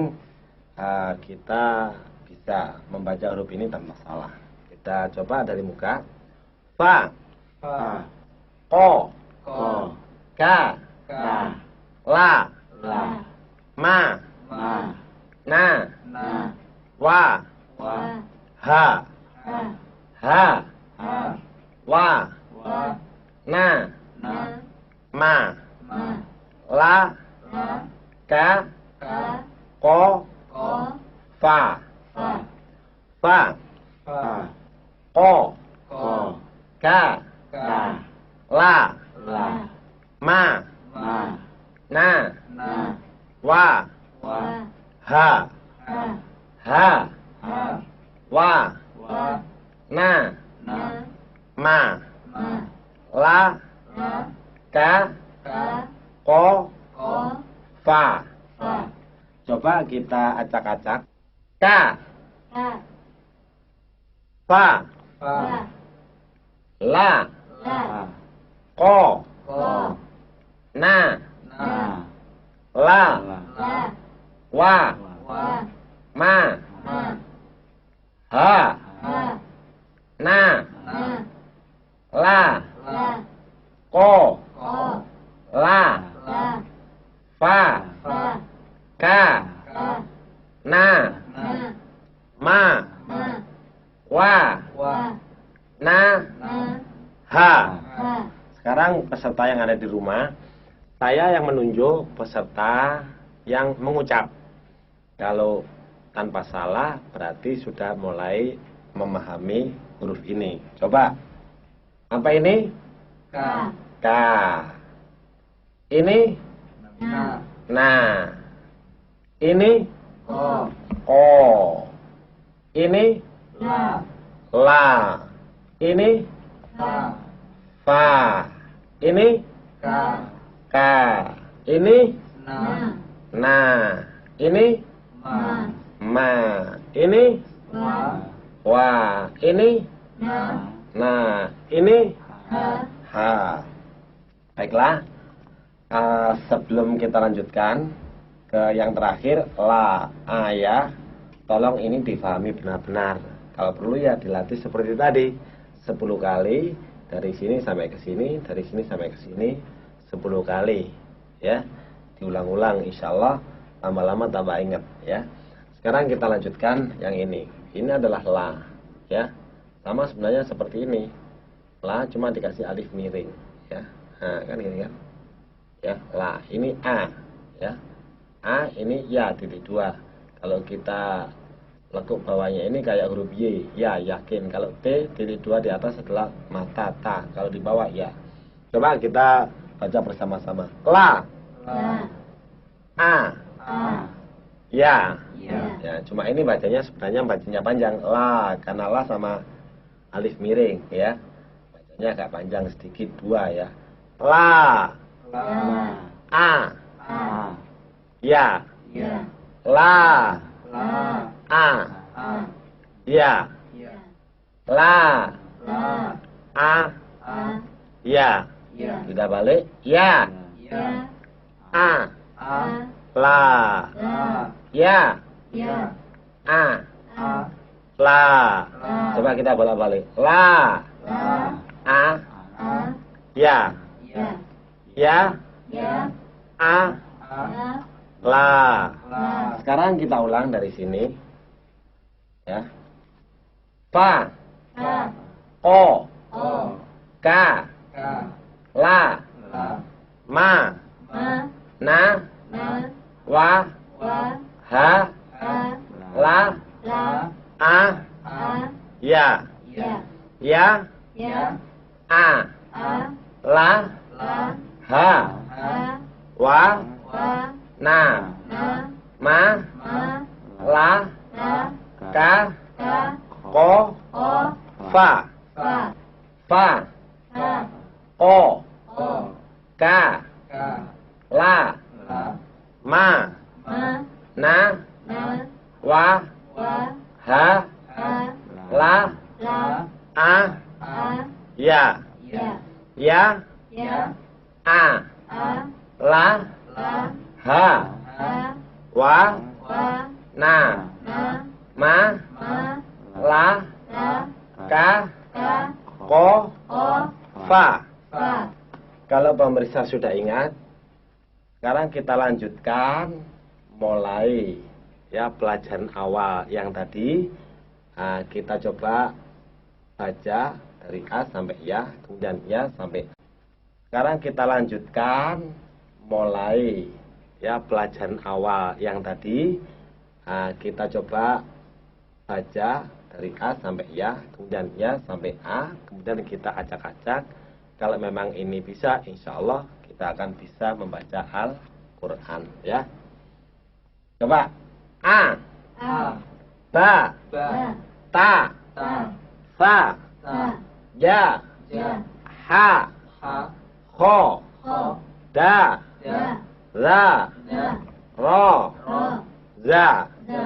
kita bisa membaca huruf ini tanpa salah. Kita coba dari muka. Fa, Fa. ko, Ko. ka, Ka. la, La. ma, Ma. na, Na. wa, Wa. ha. Ha. Ha, Ha. wa, Wa. na, Na. ma, Ma. la, La. ka, Ka. ko, Ko. fa. Fa. Fa, Fa. ko, Ko. ka, Ka. la, La. ma, Ma. na, Na. wa, Wa. ha. Ha. Ha, Ha. wa, Wa. na, Na. ma, Ma. la, La. ka, Ka. ko, Ko. fa. Fa. Coba kita acak-acak. Ka, Ka. fa, Fa. la, La. La. ko, Ko. na, Na. la, La. La. wa, Wa. ma, Ma. ha, Ha. na, Na. la, La. ko, Ko. la, La. fa, Fa. ka, Ka. na, Na. ma, Ma. wa, Wa. na, Na. ha. Ha. Sekarang peserta yang ada di rumah, saya yang menunjuk peserta yang mengucap. Kalau tanpa salah berarti sudah mulai memahami huruf ini. Coba. Apa ini? Ka. Ka. Ini? Na. Na. Ini? Ko. Ko. Ini? La. La. Ini? Fa. Fa. Ini? Ka. Ka. Ini? Na. Na. Ini? Ma. Ma. Ini? Wa. Wa. Ini? Na. Na. Ini? Ha. Ha. Baiklah. Sebelum kita lanjutkan ke yang terakhir, la, ayah, tolong ini difahami benar-benar. Kalau perlu ya dilatih seperti tadi, 10 kali, dari sini sampai ke sini, dari sini sampai ke sini, 10 kali, ya. Diulang-ulang, insya Allah lama-lama tambah ingat, ya. Sekarang kita lanjutkan yang ini. Ini adalah la, ya. Sama sebenarnya seperti ini. La cuma dikasih alif miring, ya. Nah, kan gini kan. Ya, la, ini a, ya. A ini ya titik 2. Kalau kita lekuk bawahnya ini kayak huruf Y, ya, yakin. Kalau T titik 2 di atas adalah mata, ta. Kalau di bawah ya. Coba kita baca bersama-sama. La, La. a, A. ya. Ya. Ya, cuma ini bacanya sebenarnya bacanya panjang. La, karena la sama alif miring, ya. Bacanya agak panjang sedikit, 2 ya. La, La. a, A. ya. Ya. La, La. a, A. ya. Ya. La, La. a, A. ya. Ya. Sudah balik? Ya. Ya. A, A. la, La. ya. Ya. A, A. la. La. Coba kita bolak-balik. La, La. a, A. ya. Ya. Ya, Ya. a, A. La. la. La. Sekarang kita ulang dari sini. Ya. Fa, Fa. ko, O. ka, Ka. la, La. ma, Ma. na, Na. wa, Wa. ha, Ha. la, La. a, A. ya. Ya. Ya, Ya. a, A. la, La. ha, Ha. wa, Wa. na, Na. ma, Ma. la, La. ka, Ka. ko, O. Fa. Fa. Fa. Fa. Ko. Ko. Ka. Ka. La. La. Ma. Ma. Na. Na. Wa. Wa. Ha. Ha. La. La. A. A. Ya. Ya. Ya. Ya. A. A. La. La. Ha. Ha. Wa. Wa. Na. Na. Ma. Ma. La. La. Ka. Ka. Ko. Ko. Fa. Fa. Kalau pemirsa sudah ingat, sekarang kita lanjutkan mulai ya pelajaran awal yang tadi. Nah, kita coba baca dari A sampai Ya, kemudian Ya sampai A. Sekarang kita lanjutkan mulai ya pelajaran awal yang tadi. Nah, kita coba baca dari A sampai Ya, kemudian Ya sampai A, kemudian kita acak-acak. Kalau memang ini bisa, insya Allah kita akan bisa membaca Al-Quran ya. Coba A. A. Ba. Ba. Ta. Ta. Sa. Ta. Ja. Ja. Ha. Ha. Kho. Kho. Da. Da. Za. Da. Ro. Ro. Za. Za.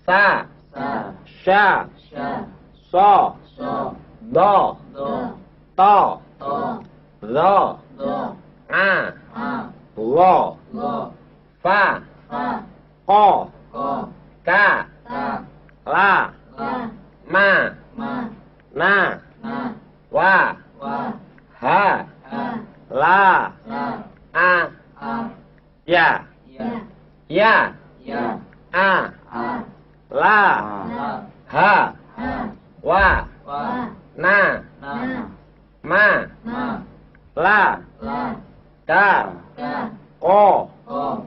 Sa. Sa. Sha. Sha. So. So. Do. Do. To. To. Zo. Do. A. A. Lo. Lo. Fa. Fa. Ko. Ko. Ka. Ka. La. La. Ma. Ma. Na. Na. Wa. Wa. Ha. Ha. La. La. A. A. Ya. Ya. Ya. Ya. A. A. La. La. Ha. Ha. Wa. Wa. Na. Na. Ma. Ma. La. La. Ka. Ka. Ko. Ko.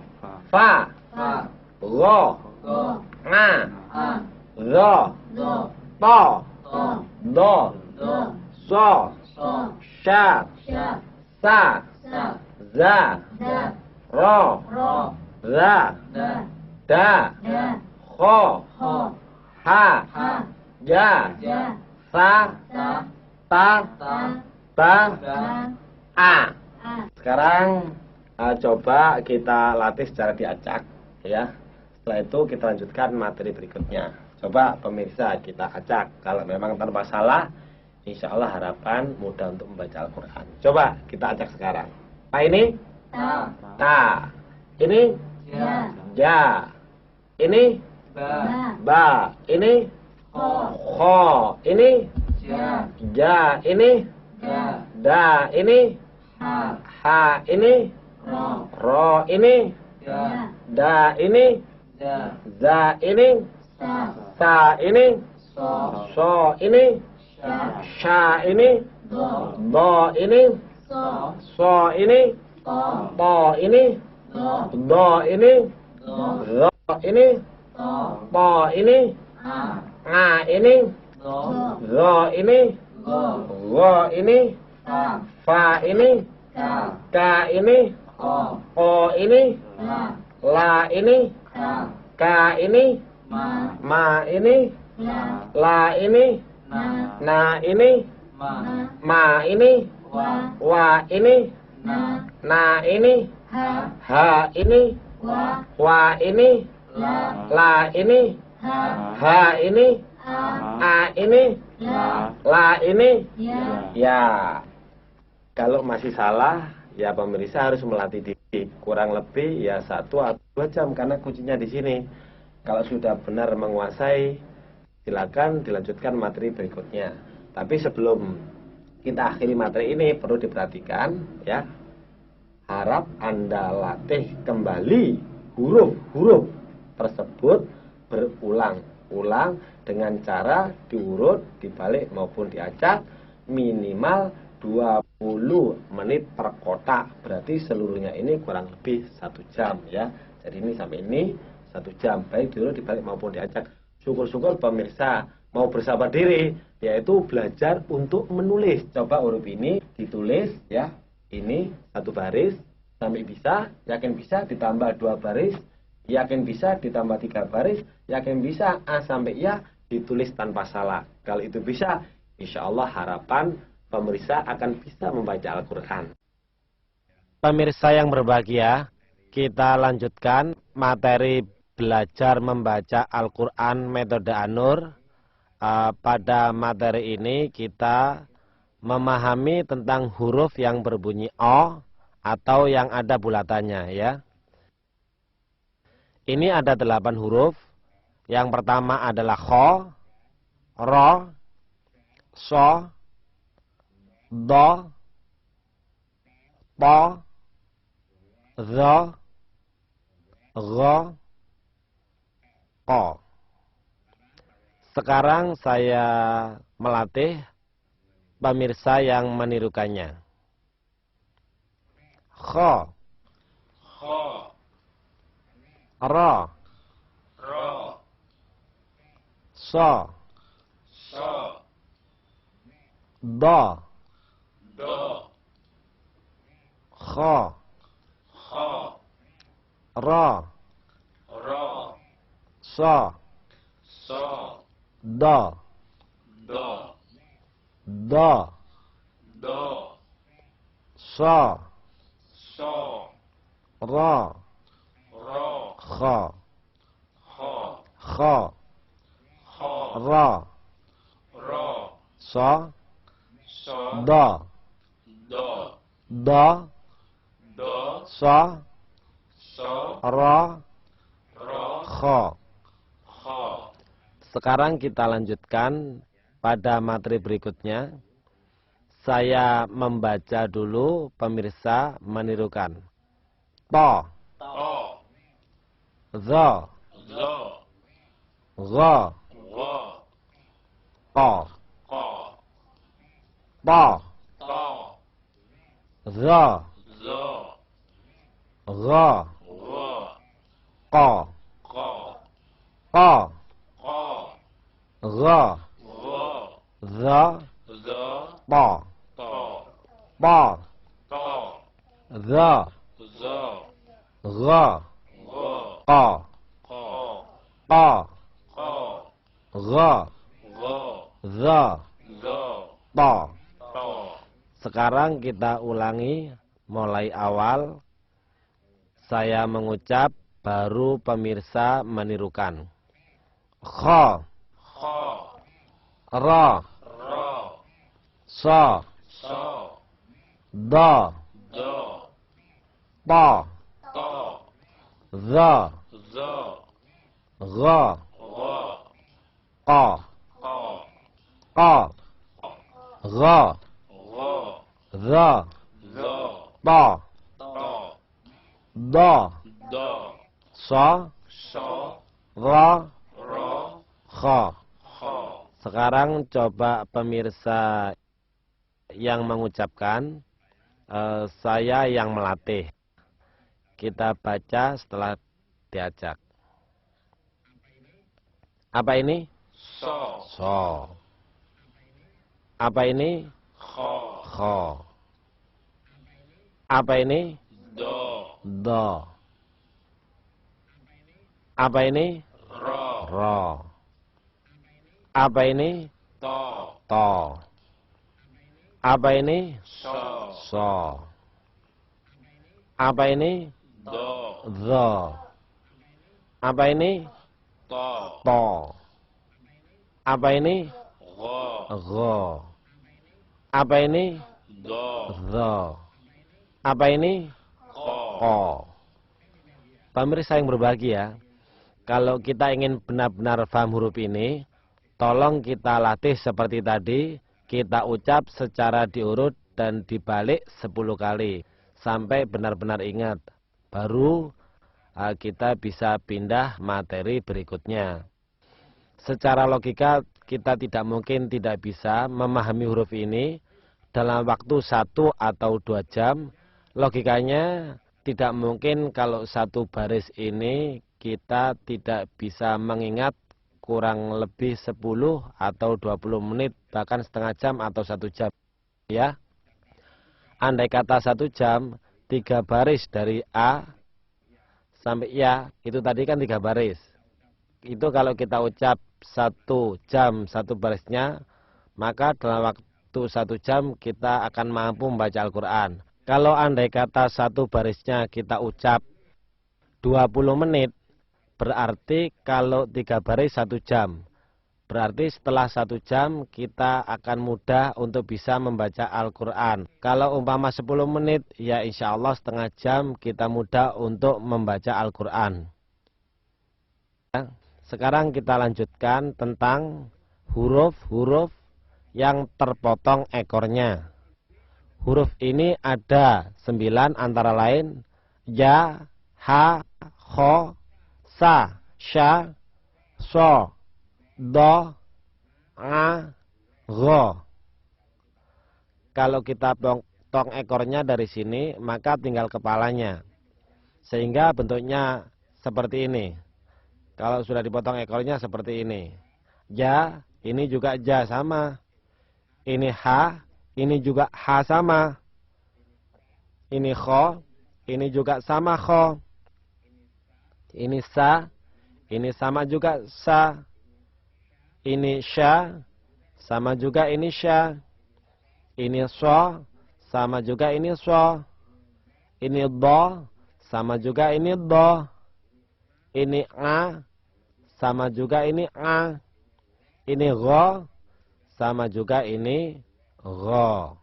Fa. Fa. Go. Go. Nga. A. Zo. Do. To. To. Do. Do. So. So. Sha. Sha. Sa. Sa. Za. Za. Ro. Ro. Za. Da. Da. Da. Kho. Kho. Ha. Ha. Ja. Ja. Sa. Sa. Ta. Ta. Ta. Da. A. A. Sekarang coba kita latih secara diacak ya. Setelah itu kita lanjutkan materi berikutnya. Coba pemirsa kita acak. Kalau memang tanpa salah, insya Allah harapan mudah untuk membaca Al-Quran. Coba kita acak sekarang. Apa ini? Ta. Ta. Ini? Ja. Ja. Ini? Ba. Ba. Ba. Ini? Kho. Kho. Ini? Ja. Ja. Ini? Da. Da. Ini? Ha. Ha. Ini? Ro. Ro. Ini? Da. Da. Ini? Da. Za. Ini? Sa. Sa. Ini? So. So. Ini? Sha. Sha. Ini? Do. Do. Ini? So. So. Ini? To. To. Ini? Do. Do. Ini? Do. Zo. Ini? To. To. Ini? A. Nga. Ini? Do. Zo. Ini? Go. Go. Ini? Fa. Fa. Ini? Ka. Ka. Ini? Ko. O. Ini? La. La. Ini? Ka. Ka. Ini? Ma. Ma. Ini? La. La. Ini? Na. Na. Ini? Ma. Ma. Ini? Wa. Wa. Ini? Na. Na. Ini? Ha. Ha. Ini? Wa. Wa. Ini? La. La. Ini? Ha. Ha. Ini? A. A. Ini? La. La. Ini? Ya. Ya. Kalau masih salah, ya pemirsa harus melatih diri. Kurang lebih ya 1 atau 2 jam karena kuncinya di sini. Kalau sudah benar menguasai, silakan dilanjutkan materi berikutnya. Tapi sebelum kita akhiri materi ini perlu diperhatikan ya. Harap Anda latih kembali huruf-huruf tersebut berulang-ulang dengan cara diurut, dibalik maupun diacak minimal 20 menit per kotak. Berarti seluruhnya ini kurang lebih 1 jam ya. Jadi ini sampai ini 1 jam, baik diurut, dibalik maupun diacak. Syukur-syukur pemirsa mau bersabar diri, yaitu belajar untuk menulis. Coba huruf ini ditulis ya. Ini 1 baris sampai bisa, yakin bisa ditambah 2 baris, yakin bisa ditambah 3 baris, yakin bisa A sampai Ya ditulis tanpa salah. Kalau itu bisa, Insya Allah harapan pemirsa akan bisa membaca Al-Quran. Pemirsa yang berbahagia, kita lanjutkan materi belajar membaca Al-Quran metode An-Nur. Pada materi ini kita memahami tentang huruf yang berbunyi O atau yang ada bulatannya ya. Ini ada 8 huruf. Yang pertama adalah Kho, Ro, So, Do, To, Zo, Go, Ko. Sekarang saya melatih pemirsa yang menirukannya. Kho, Kho, Ro, Ro, So, So, Do, Do, Kho, Kho, Ro, Ro, So, So, Do, Do, Do, Do, So, So, Ro, Ro, Kho, Kho, Kho, Kho, Ro, Ro, So, So, Do, Do, Do, Do, So, So, Ro, Ro, Kho. Kho. Sekarang kita lanjutkan pada materi berikutnya. Saya membaca dulu, pemirsa menirukan. To, To, Zo, Zo, Go, Go, Ko, Ko, To, To, Zo, Zo, Go, Go, Ko, Ko, Ko, Ko, Go, Go, Zo, Zo, To, To, To, To, Zo, Zo, Go, Go, Ko, Ko, To, Ko, Go, Go, Zo, Zo, To. To. Sekarang kita ulangi mulai awal. Saya mengucap, baru pemirsa menirukan. Kho, Kho, Ro, Ro, So, So, Do, Do, To, To, Zo, Zo, Go, Go, Ko, Ko, Ko, Go, Go, Zo, Zo, To, To, Do, Do, So, So, Ro, Ro, Kho. Kho. Sekarang coba pemirsa yang mengucapkan, saya yang melatih. Kita baca setelah diajak. Apa ini? So, So. Apa ini? Kho, Kho. Apa ini? Do, Do. Apa ini? Ro, Ro. Apa ini? To, To. Apa ini? So, So. Apa ini? Do, Zo. Apa ini? To, To. Apa ini? Go, Go. Apa ini? Do, Zo. Apa ini? Ko. Ko. Pemirsa yang berbahagia, kalau kita ingin benar-benar paham huruf ini, tolong kita latih seperti tadi, kita ucap secara diurut dan dibalik 10 kali, sampai benar-benar ingat. Baru kita bisa pindah materi berikutnya. Secara logika, kita tidak mungkin tidak bisa memahami huruf ini dalam waktu 1 atau 2 jam. Logikanya tidak mungkin kalau satu baris ini kita tidak bisa mengingat kurang lebih 10 atau 20 menit, bahkan setengah jam atau 1 jam. Ya, andai kata 1 jam, 3 baris dari A sampai Ya, itu tadi kan 3 baris. Itu kalau kita ucap 1 jam 1 barisnya, maka dalam waktu 1 jam kita akan mampu membaca Al-Quran. Kalau andai kata satu barisnya kita ucap 20 menit, berarti kalau 3 baris 1 jam. Berarti setelah 1 jam kita akan mudah untuk bisa membaca Al-Quran. Kalau umpama 10 menit, ya insya Allah setengah jam kita mudah untuk membaca Al-Quran. Sekarang kita lanjutkan tentang huruf-huruf yang terpotong ekornya. Huruf ini ada 9 antara lain ya, ha, kho, sa, sya, so, do, a, go. Kalau kita potong ekornya dari sini, maka tinggal kepalanya. Sehingga bentuknya seperti ini. Kalau sudah dipotong ekornya seperti ini. Ja, ini juga ja sama. Ini ha, ini juga ha sama. Ini kho, ini juga sama kho. Ini sa, ini sama juga sa. Ini sya, sama juga ini sya. Ini so, sama juga ini so. Ini do, sama juga ini do. Ini a, sama juga ini a. Ini go, sama juga ini go.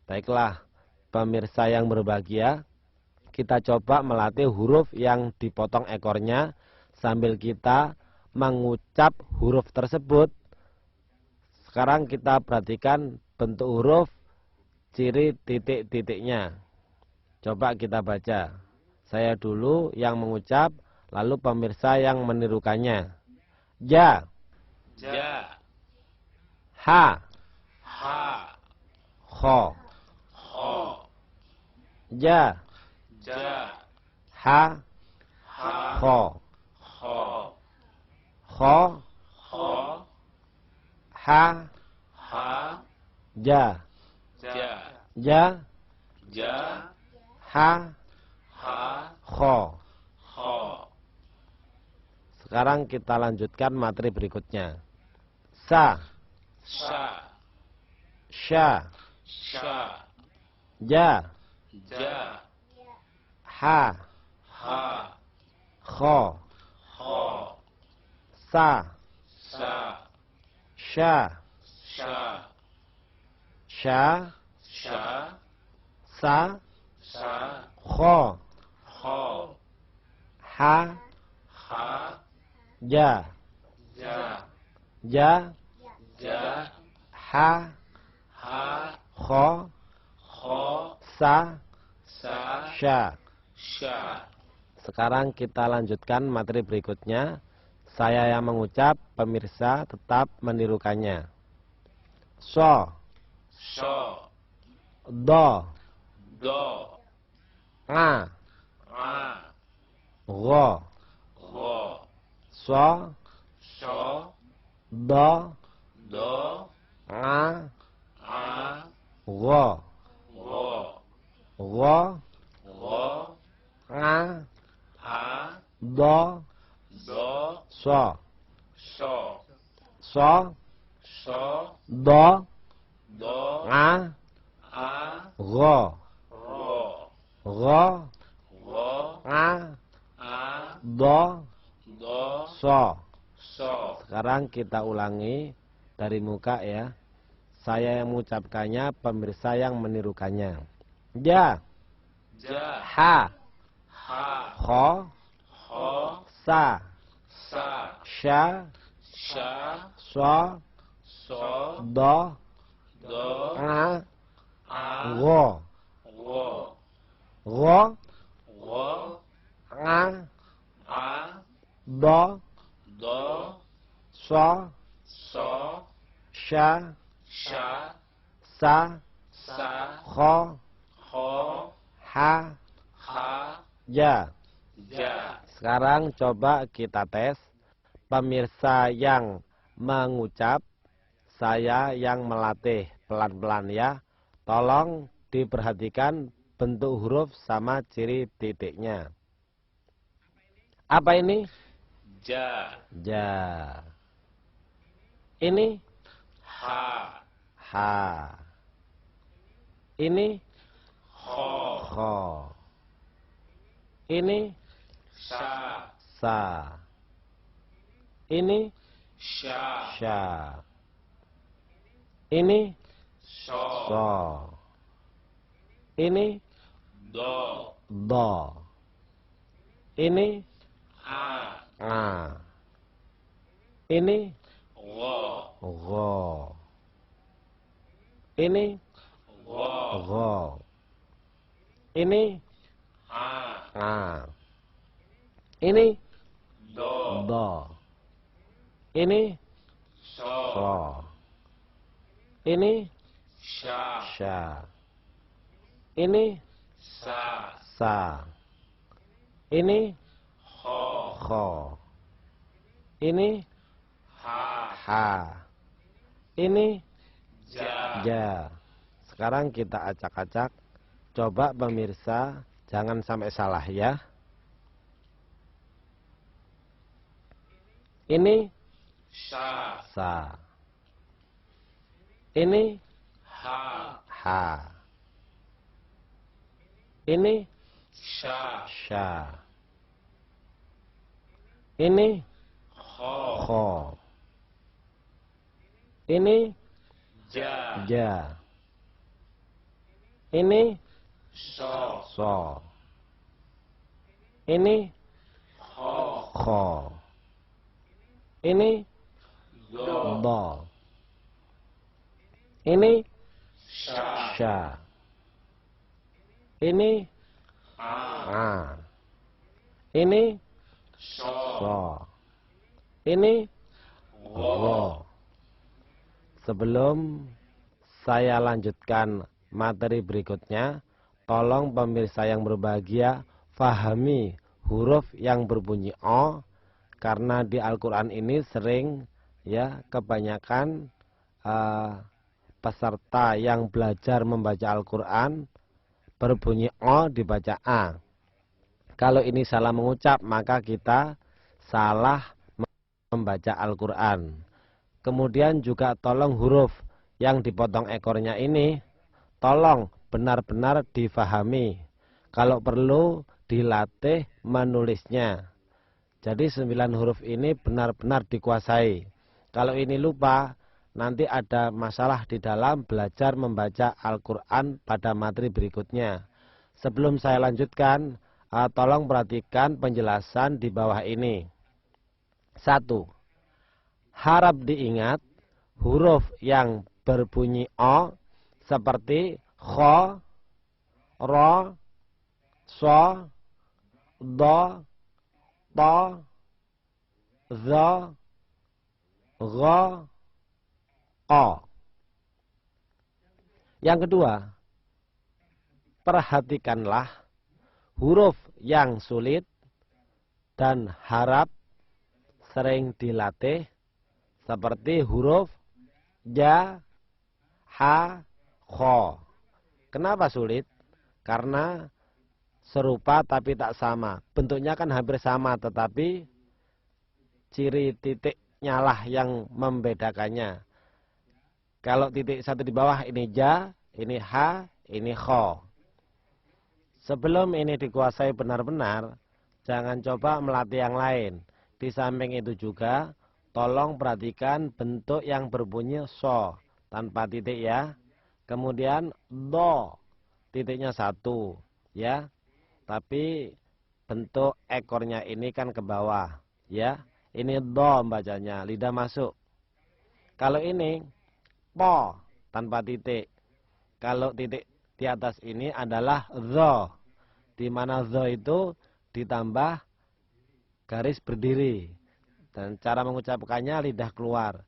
Baiklah, pemirsa yang berbahagia, kita coba melatih huruf yang dipotong ekornya sambil kita mengucap huruf tersebut. Sekarang kita perhatikan bentuk huruf, ciri titik-titiknya. Coba kita baca. Saya dulu yang mengucap, lalu pemirsa yang menirukannya. Ja, Ja, ha, ha, kho. kho, Ja, ja, ha, ha, kho. kho, Kho, kho, ha, ha, ja. ja, Ja, ja, ha, ha, kho. kho. Sekarang kita lanjutkan materi berikutnya. Sa, Sa, sya, sya, ja, ja, ha, ha, kho. kho, Sa, sa, sya, sya, sya, sya, sa, sa, kho. kho, Ha, ha, ja. ja, Ja, ja, ha, ha, kho. kho, Sa, sa, sya. sya. Sekarang kita lanjutkan materi berikutnya. Saya yang mengucap, pemirsa tetap menirukannya. So, So, do, do, a, a, go. go. So, So, do, do, a, a, go. go. Go, Go, a, a, do, do, so. so. So, So, do, do, a, a, go. ro. Go, Go, a, a, do, do, so. so. Sekarang kita ulangi dari muka ya. Saya yang mengucapkannya, pemirsa yang menirukannya. Ja, Ja, ha, ha, kho, ho, sa, sa, sya, sha, so, so, do, do, a, a, go. go. Go, Go, a, a, do, do, so, so, sya, sha, sa, sa, kho, ho, ha, ha, ja. ja. Sekarang coba kita tes. Pemirsa yang mengucap, saya yang melatih pelan-pelan ya. Tolong diperhatikan bentuk huruf sama ciri titiknya. Apa ini? Ja, Ja. Ini? ha, ha. Ini kho, kho. Ini sa, sa. Ini sya, sya. Ini so, so. Ini do, do. Ini a, a. Ini gho, gho. Ini gho, gho. Ini a, a. Ini do, do. Ini so, so. Ini sya, sya. Ini sa, sa. Ini kho, kho. Ini ha, ha. Ini ja, ja. Sekarang kita acak-acak. Coba pemirsa jangan sampai salah ya. Ini sa, sa. Ini ha, ha. Ini sya, sya. Ini kho, kho. Ini ja, ja. Ini so, so. Ini kho, kho. Ini do, do. Ini sya, sya. Ini a, a. Ini so, so. Ini gho, gho. Sebelum saya lanjutkan materi berikutnya, tolong pemirsa yang berbahagia fahami huruf yang berbunyi o, karena di Al-Quran ini sering ya kebanyakan peserta yang belajar membaca Al-Quran berbunyi o dibaca a. Kalau ini salah mengucap maka kita salah membaca Al-Quran. Kemudian juga tolong huruf yang dipotong ekornya ini tolong benar-benar difahami. Kalau perlu dilatih menulisnya. Jadi 9 huruf ini benar-benar dikuasai. Kalau ini lupa, nanti ada masalah di dalam belajar membaca Al-Quran pada materi berikutnya. Sebelum saya lanjutkan, tolong perhatikan penjelasan di bawah ini. 1. Harap diingat huruf yang berbunyi o seperti kho, ro, so, do, to, zo, gho, o. Yang kedua, perhatikanlah huruf yang sulit dan harap sering dilatih seperti huruf ja, ha, kho. Kenapa sulit? Karena serupa tapi tak sama. Bentuknya kan hampir sama, tetapi ciri titiknya lah yang membedakannya. Kalau titik satu di bawah ini ja, ini ha, ini kho. Sebelum ini dikuasai benar-benar, jangan coba melatih yang lain. Di samping itu juga, tolong perhatikan bentuk yang berbunyi so, tanpa titik ya. Kemudian do, titiknya satu ya. Tapi bentuk ekornya ini kan ke bawah ya. Ini do bacanya, lidah masuk. Kalau ini po tanpa titik. Kalau titik di atas ini adalah zo, di mana zo itu ditambah garis berdiri. Dan cara mengucapkannya lidah keluar.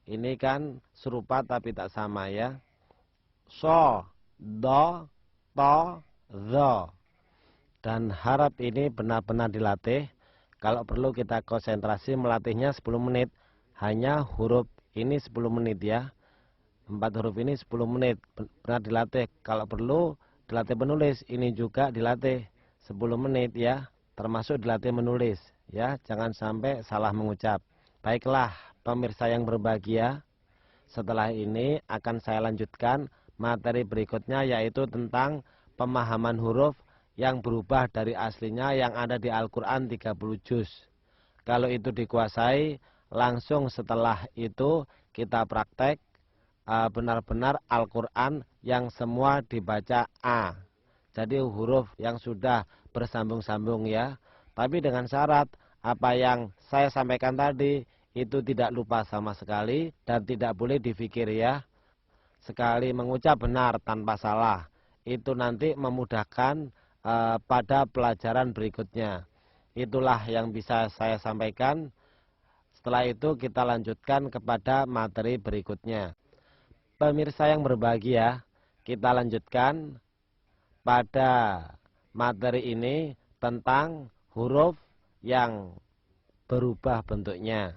Ini kan serupa tapi tak sama ya. So, do, to, zo. Dan harap ini benar-benar dilatih. Kalau perlu kita konsentrasi melatihnya 10 menit. Hanya huruf ini 10 menit ya. 4 huruf ini 10 menit. Benar dilatih. Kalau perlu dilatih menulis. Ini juga dilatih 10 menit ya. Termasuk dilatih menulis ya. Jangan sampai salah mengucap. Baiklah pemirsa yang berbahagia. Setelah ini akan saya lanjutkan materi berikutnya, yaitu tentang pemahaman huruf yang berubah dari aslinya yang ada di Al-Quran 30 juz. Kalau itu dikuasai, langsung setelah itu kita praktek benar-benar Al-Quran yang semua dibaca A. Jadi huruf yang sudah bersambung-sambung ya. Tapi dengan syarat apa yang saya sampaikan tadi itu tidak lupa sama sekali dan tidak boleh difikir ya. Sekali mengucap benar tanpa salah, itu nanti memudahkan pada pelajaran berikutnya. Itulah yang bisa saya sampaikan. Setelah itu kita lanjutkan kepada materi berikutnya. Pemirsa yang berbahagia, kita lanjutkan pada materi ini tentang huruf yang berubah bentuknya.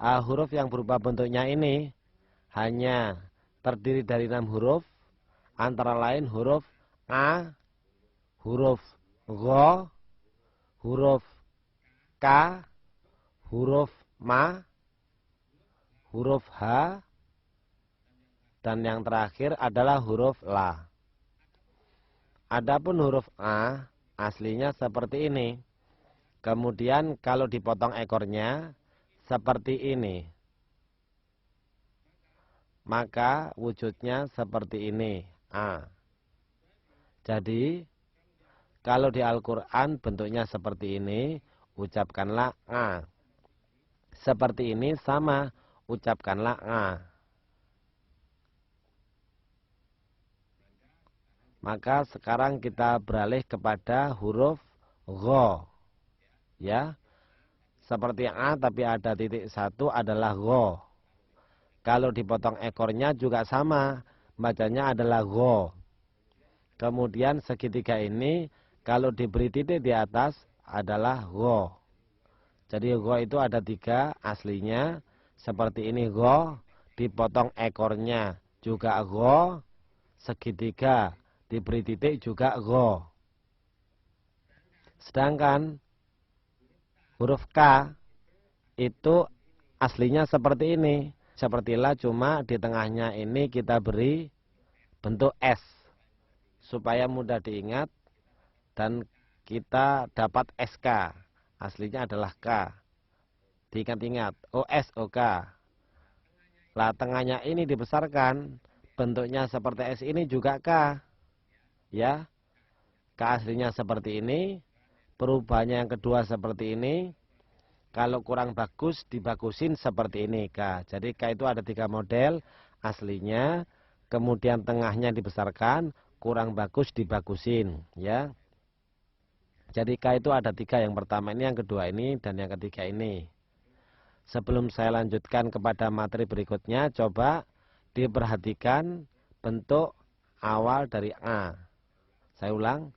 Huruf yang berubah bentuknya ini hanya terdiri dari 6 huruf, antara lain huruf A, huruf Gho, huruf K, huruf Ma, huruf H, dan yang terakhir adalah huruf La. Adapun huruf A aslinya seperti ini. Kemudian kalau dipotong ekornya seperti ini, maka wujudnya seperti ini A. Jadi kalau di Al-Quran bentuknya seperti ini, ucapkanlah A. Seperti ini sama, ucapkanlah A. Maka sekarang kita beralih kepada huruf Gho. Ya, seperti A tapi ada titik satu adalah Gho. Kalau dipotong ekornya juga sama, bacanya adalah Gho. Kemudian segitiga ini kalau diberi titik di atas adalah Gho. Jadi Gho itu ada 3 aslinya. Seperti ini Gho, dipotong ekornya juga Gho, segitiga diberi titik juga Gho. Sedangkan huruf K itu aslinya seperti ini. Sepertilah, cuma di tengahnya ini kita beri bentuk S supaya mudah diingat dan kita dapat SK. Aslinya adalah K. Diingat-ingat, OS, OK. Lah tengahnya ini dibesarkan, bentuknya seperti S ini juga K. Ya. K aslinya seperti ini. Perubahannya yang kedua seperti ini. Kalau kurang bagus dibagusin seperti ini K. Jadi K itu ada 3 model aslinya, kemudian tengahnya dibesarkan, kurang bagus dibagusin ya. Jadi K itu ada 3, yang pertama ini, yang kedua ini, dan yang ketiga ini. Sebelum saya lanjutkan kepada materi berikutnya, coba diperhatikan bentuk awal dari A. Saya ulang,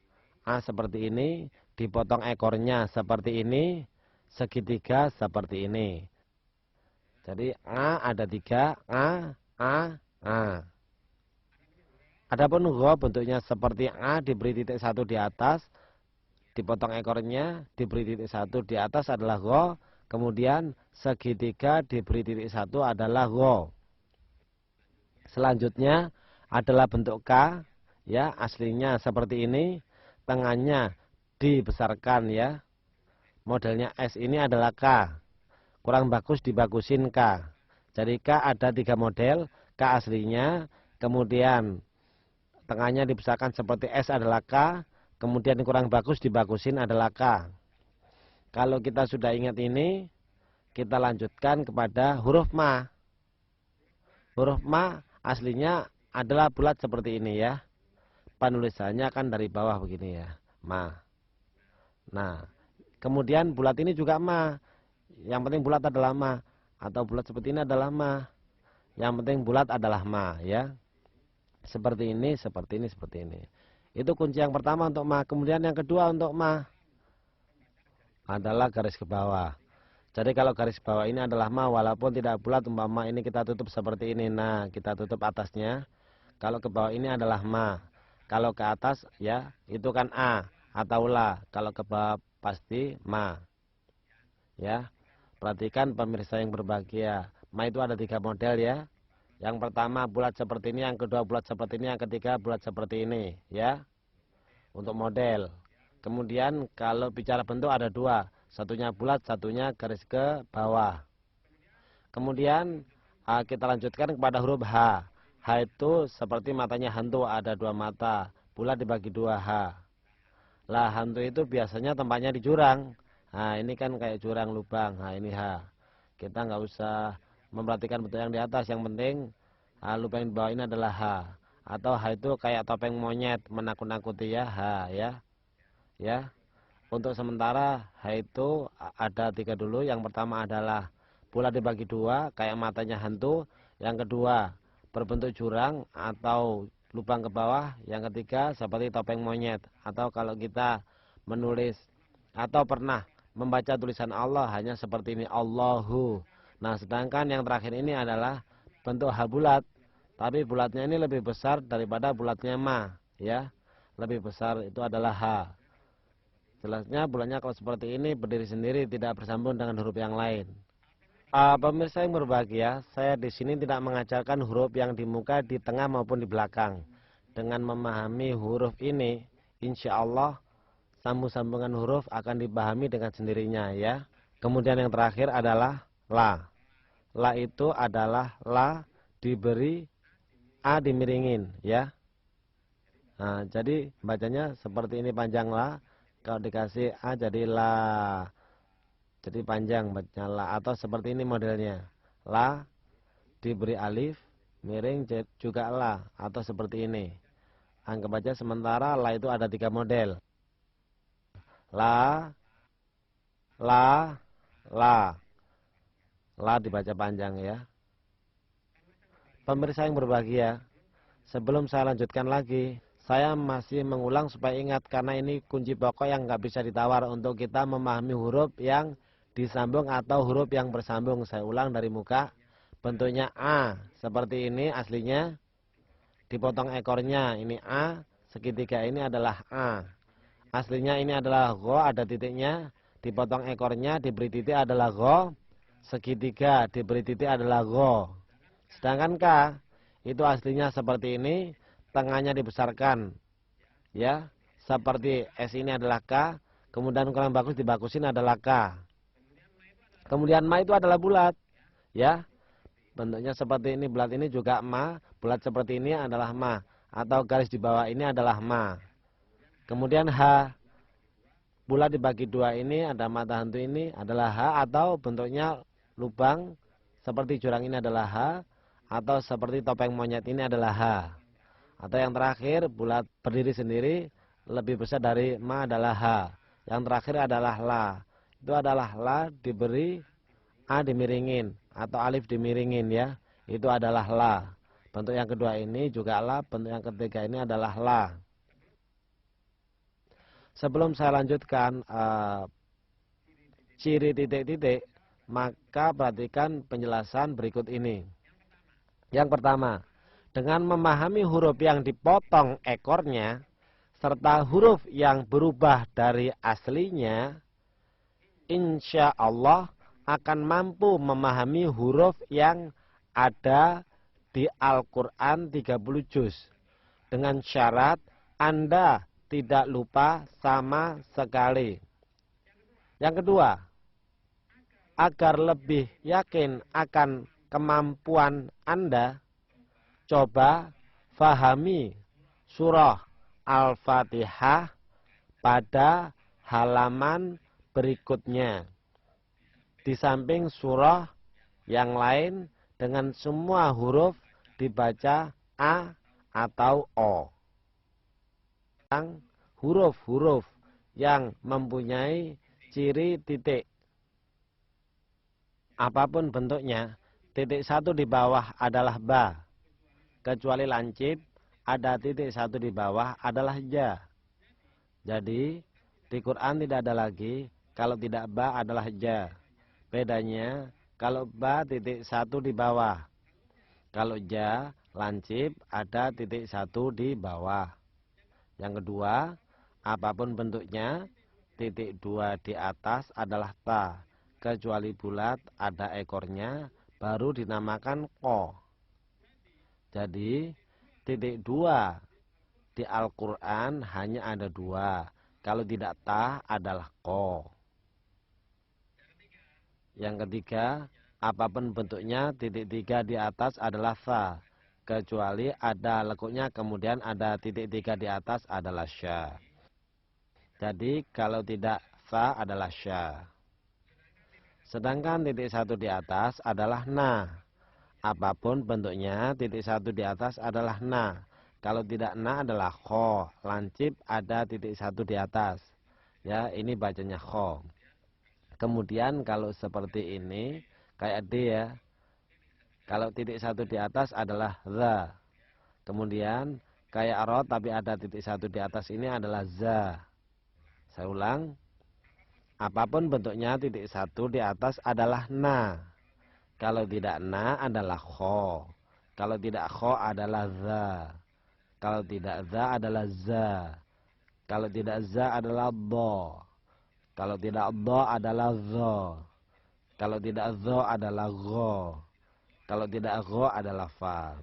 A seperti ini, dipotong ekornya seperti ini, segitiga seperti ini. Jadi A ada 3, A. Adapun Gho bentuknya seperti A, diberi titik 1 di atas, dipotong ekornya, diberi titik 1 di atas adalah Gho, kemudian segitiga diberi titik 1 adalah Gho. Selanjutnya adalah bentuk K, ya, aslinya seperti ini, tengahnya dibesarkan ya. Modelnya S ini adalah K. Kurang bagus dibagusin K. Jadi K ada 3 model. K aslinya, kemudian tengahnya dibesarkan seperti S adalah K. Kemudian kurang bagus dibagusin adalah K. Kalau kita sudah ingat ini, kita lanjutkan kepada huruf Ma. Huruf Ma aslinya adalah bulat seperti ini ya. Penulisannya kan dari bawah begini ya. Ma. Nah, kemudian bulat ini juga Ma. Yang penting bulat adalah Ma. Atau bulat seperti ini adalah Ma. Yang penting bulat adalah Ma ya. Seperti ini, seperti ini, seperti ini. Itu kunci yang pertama untuk Ma. Kemudian yang kedua untuk Ma adalah garis ke bawah. Jadi kalau garis bawah ini adalah Ma, walaupun tidak bulat, umpama ini kita tutup seperti ini. Nah, kita tutup atasnya. Kalau ke bawah ini adalah Ma. Kalau ke atas ya, itu kan A atau La. Kalau ke bawah pasti Ma. Ya. Perhatikan pemirsa yang berbahagia. Ma itu ada 3 model ya. Yang pertama bulat seperti ini, yang kedua bulat seperti ini, yang ketiga bulat seperti ini, ya. Untuk model. Kemudian kalau bicara bentuk ada dua, satunya bulat, satunya garis ke bawah. Kemudian kita lanjutkan kepada huruf H. H itu seperti matanya hantu, ada dua mata, bulat dibagi dua H. Lah hantu itu biasanya tempatnya di jurang. Nah ini kan kayak jurang lubang. Nah ini H. Kita nggak usah memperhatikan bentuk yang di atas, yang penting lubang yang di bawah ini adalah H. Atau H itu kayak topeng monyet, menakut-nakuti ya H ya. Ya. Untuk sementara H itu ada tiga dulu. Yang pertama adalah bulat dibagi dua, kayak matanya hantu. Yang kedua berbentuk jurang atau lubang ke bawah. Yang ketiga seperti topeng monyet. Atau kalau kita menulis atau pernah membaca tulisan Allah hanya seperti ini, Allahu. Nah sedangkan yang terakhir ini adalah bentuk H bulat, tapi bulatnya ini lebih besar daripada bulatnya Ma, ya. Lebih besar itu adalah H. Jelasnya bulatnya kalau seperti ini berdiri sendiri, tidak bersambung dengan huruf yang lain. Pemirsa yang berbahagia, saya di sini tidak mengajarkan huruf yang di muka, di tengah maupun di belakang. Dengan memahami huruf ini, insya Allah sambung-sambungan huruf akan dipahami dengan sendirinya, ya. Kemudian yang terakhir adalah la. La itu adalah la diberi a dimiringin, ya. Nah, jadi bacanya seperti ini panjang la. Kalau dikasih a jadi la. Jadi panjang bacanya la, atau seperti ini modelnya. La diberi alif miring juga la, atau seperti ini. Anggap aja sementara la itu ada tiga model. La, la, la. La dibaca panjang ya. Pemirsa yang berbahagia, sebelum saya lanjutkan lagi, saya masih mengulang supaya ingat, karena ini kunci pokok yang nggak bisa ditawar untuk kita memahami huruf yang disambung atau huruf yang bersambung. Saya ulang dari muka. Bentuknya A seperti ini aslinya, dipotong ekornya ini A, segitiga ini adalah A. Aslinya ini adalah Gho, ada titiknya, dipotong ekornya, diberi titik adalah Gho, segitiga diberi titik adalah Gho. Sedangkan K itu aslinya seperti ini, tengahnya dibesarkan, ya, seperti S ini adalah K, kemudian kurang bagus dibagusin adalah K. Kemudian Ma itu adalah bulat, ya, bentuknya seperti ini, bulat ini juga Ma, bulat seperti ini adalah Ma, atau garis di bawah ini adalah Ma. Kemudian H, bulat dibagi dua ini, ada mata hantu ini adalah H, atau bentuknya lubang seperti jurang ini adalah H, atau seperti topeng monyet ini adalah H. Atau yang terakhir bulat berdiri sendiri lebih besar dari Ma adalah H. Yang terakhir adalah La. Itu adalah La diberi A dimiringin atau alif dimiringin, ya. Itu adalah La. Bentuk yang kedua ini juga La, bentuk yang ketiga ini adalah La. Sebelum saya lanjutkan ciri titik-titik, maka perhatikan penjelasan berikut ini. Yang pertama, dengan memahami huruf yang dipotong ekornya, serta huruf yang berubah dari aslinya, insya Allah akan mampu memahami huruf yang ada di Al-Quran 30 juz. Dengan syarat Anda tidak lupa sama sekali. Yang kedua, agar lebih yakin akan kemampuan Anda, coba fahami surah Al-Fatihah pada halaman berikutnya. Di samping surah yang lain dengan semua huruf dibaca A atau O. Huruf-huruf yang mempunyai ciri titik, apapun bentuknya, titik satu di bawah adalah ba, kecuali lancip, ada titik satu di bawah adalah ja. Jadi di Quran tidak ada lagi kalau tidak ba adalah ja. Bedanya kalau ba titik satu di bawah, kalau ja lancip ada titik satu di bawah. Yang kedua, apapun bentuknya, titik dua di atas adalah ta, kecuali bulat ada ekornya baru dinamakan ko. Jadi titik dua di Al-Quran hanya ada dua. Kalau tidak ta adalah ko. Yang ketiga, apapun bentuknya titik tiga di atas adalah fa. Kecuali ada lekuknya kemudian ada titik tiga di atas adalah sya. Jadi kalau tidak fa adalah sya. Sedangkan titik satu di atas adalah na. Apapun bentuknya titik satu di atas adalah na. Kalau tidak na adalah kho. Lancip ada titik satu di atas. Ya, ini bacanya kho. Kemudian kalau seperti ini kayak D ya. Kalau titik satu di atas adalah za. Kemudian kayak ro tapi ada titik satu di atas ini adalah za. Saya ulang. Apapun bentuknya titik satu di atas adalah na. Kalau tidak na adalah kho. Kalau tidak kho adalah za. Kalau tidak za adalah za. Kalau tidak za adalah do. Kalau tidak do adalah zo. Kalau tidak zo adalah go. Kalau tidak go adalah fa.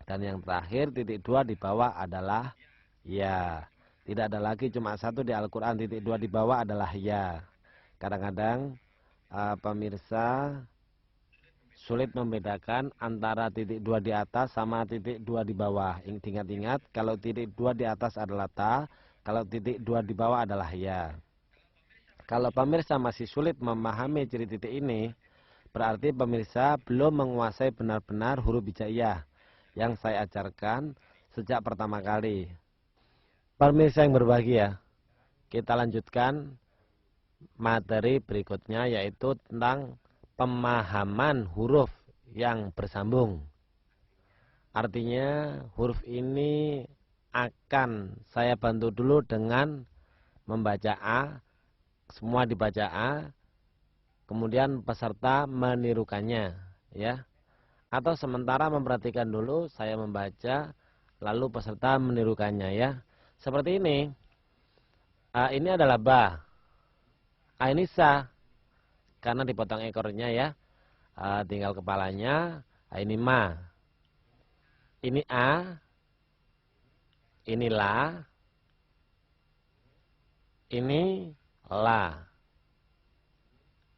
Dan yang terakhir titik dua di bawah adalah ya. Tidak ada lagi cuma satu di Al-Quran titik dua di bawah adalah ya. Kadang-kadang pemirsa sulit membedakan antara titik dua di atas sama titik dua di bawah. Ingat-ingat kalau titik dua di atas adalah ta, kalau titik dua di bawah adalah ya. Kalau pemirsa masih sulit memahami ciri titik ini, berarti pemirsa belum menguasai benar-benar huruf hijaiyah yang saya ajarkan sejak pertama kali. Pemirsa yang berbahagia, kita lanjutkan materi berikutnya yaitu tentang pemahaman huruf yang bersambung. Artinya huruf ini akan saya bantu dulu dengan membaca A. Semua dibaca A, kemudian peserta menirukannya, ya. Atau sementara memperhatikan dulu, saya membaca, lalu peserta menirukannya, ya. Seperti ini. A ini adalah ba. A ini sa, karena dipotong ekornya, ya. Tinggal kepalanya. A ini ma. Ini A. Ini la. Ini la.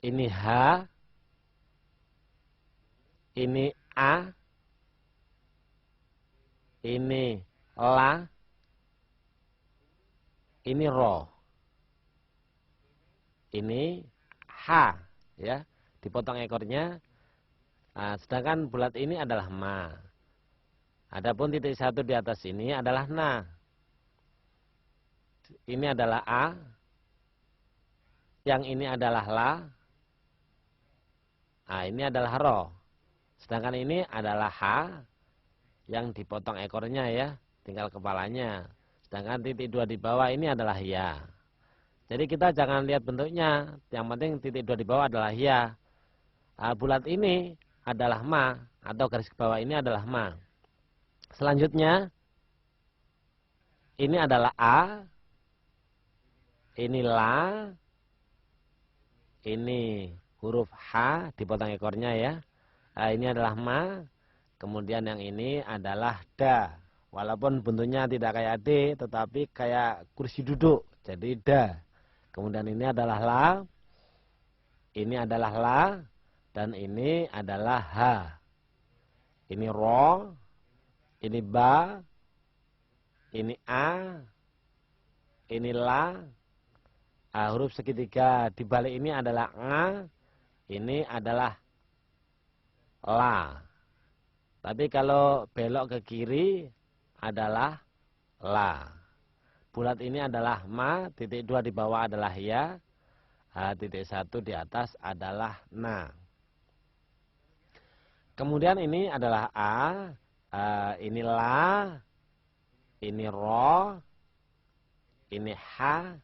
Ini ha. Ini a. Ini la. Ini ro. Ini ha, ya. Dipotong ekornya. Sedangkan bulat ini adalah ma. Adapun titik satu di atas ini adalah na. Ini adalah a. Yang ini adalah la. Ini adalah ro. Sedangkan ini adalah ha. Yang dipotong ekornya, ya. Tinggal kepalanya. Sedangkan titik dua di bawah ini adalah ya. Jadi kita jangan lihat bentuknya. Yang penting titik dua di bawah adalah ya. Bulat ini adalah ma. Atau garis ke bawah ini adalah ma. Selanjutnya. Ini adalah a. Ini la. Ini huruf H dipotong ekornya, ya. Ini adalah ma. Kemudian yang ini adalah da. Walaupun bentuknya tidak kayak D, tetapi kayak kursi duduk. Jadi da. Kemudian ini adalah la. Ini adalah la. Dan ini adalah ha. Ini ro. Ini ba. Ini a. Ini la. Huruf segitiga di balik ini adalah a, ini adalah la. Tapi kalau belok ke kiri adalah la. Bulat ini adalah ma, titik dua di bawah adalah ya, titik satu di atas adalah na. Kemudian ini adalah a, ini la, ini ro, ini ha.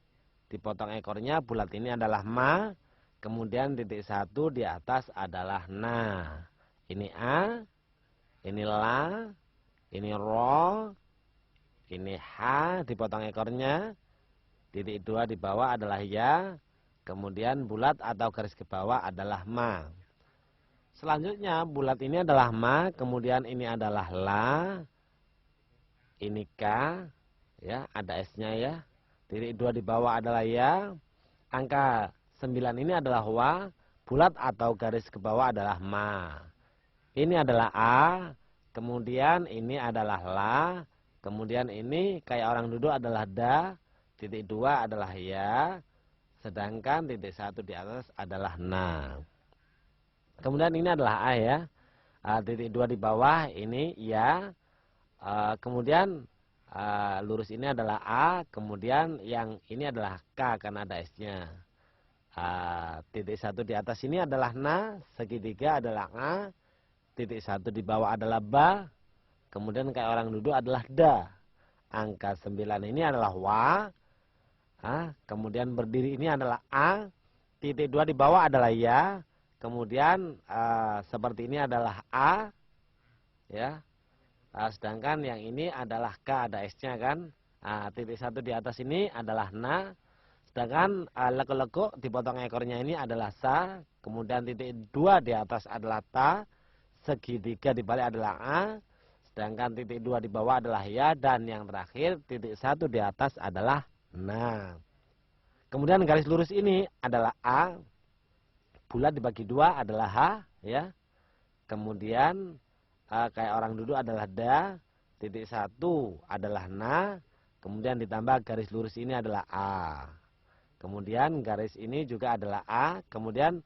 Dipotong ekornya, bulat ini adalah ma. Kemudian titik satu di atas adalah na. Ini a. Ini la. Ini ro. Ini ha. Dipotong ekornya. Titik dua di bawah adalah ya. Kemudian bulat atau garis ke bawah adalah ma. Selanjutnya bulat ini adalah ma, kemudian ini adalah la, ini ka, ya, ada S-nya ya. Titik 2 di bawah adalah ya. Angka 9 ini adalah wa, bulat atau garis ke bawah adalah ma. Ini adalah a, kemudian ini adalah la, kemudian ini kayak orang duduk adalah da, titik 2 adalah ya, sedangkan titik 1 di atas adalah na. Kemudian ini adalah a ya, titik 2 di bawah ini ya, kemudian lurus ini adalah a, kemudian yang ini adalah k karena ada s-nya. Titik 1 di atas ini adalah na, segitiga adalah a, titik 1 di bawah adalah ba, kemudian kayak orang duduk adalah da. Angka 9 ini adalah wa, kemudian berdiri ini adalah a, titik 2 di bawah adalah ya, kemudian seperti ini adalah a, ya. Sedangkan yang ini adalah k, ada s-nya kan. Titik 1 di atas ini adalah na, sedangkan lekuk-lekuk dipotong ekornya ini adalah sa, kemudian titik 2 di atas adalah ta, segitiga di balik adalah a, sedangkan titik 2 di bawah adalah ya, dan yang terakhir titik 1 di atas adalah na. Kemudian garis lurus ini adalah a, bulat dibagi 2 adalah h, ya. Kemudian kayak orang duduk adalah da, titik 1 adalah na, kemudian ditambah garis lurus ini adalah a. Kemudian garis ini juga adalah a, kemudian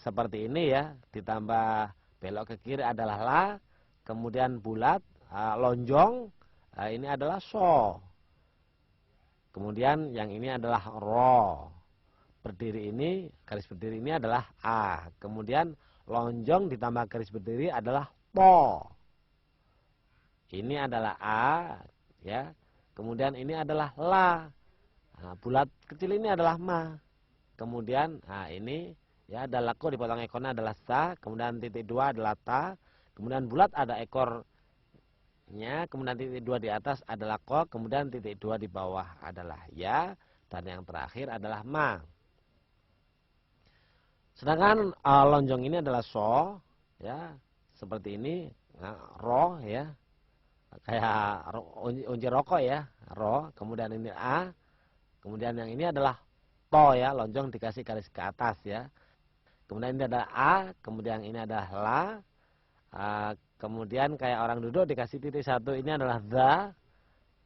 seperti ini ya, ditambah belok ke kiri adalah la, kemudian bulat, lonjong, ini adalah so. Kemudian yang ini adalah ro. Berdiri ini, garis berdiri ini adalah a. Kemudian lonjong ditambah garis berdiri adalah to. Ini adalah a, ya. Kemudian ini adalah la. Bulat kecil ini adalah ma. Kemudian ini ya, ada laku dipotong ekornya adalah sa, kemudian titik 2 adalah ta, kemudian bulat ada ekornya, kemudian titik 2 di atas adalah ko, kemudian titik 2 di bawah adalah ya, dan yang terakhir adalah ma. Sedangkan lonjong ini adalah so, ya, seperti ini, ro ya, kayak unji rokok ya, ro, kemudian ini a, kemudian yang ini adalah to ya, lonjong dikasih garis ke atas ya. Kemudian ini adalah a, kemudian ini adalah la, kemudian kayak orang duduk dikasih titik 1 ini adalah za,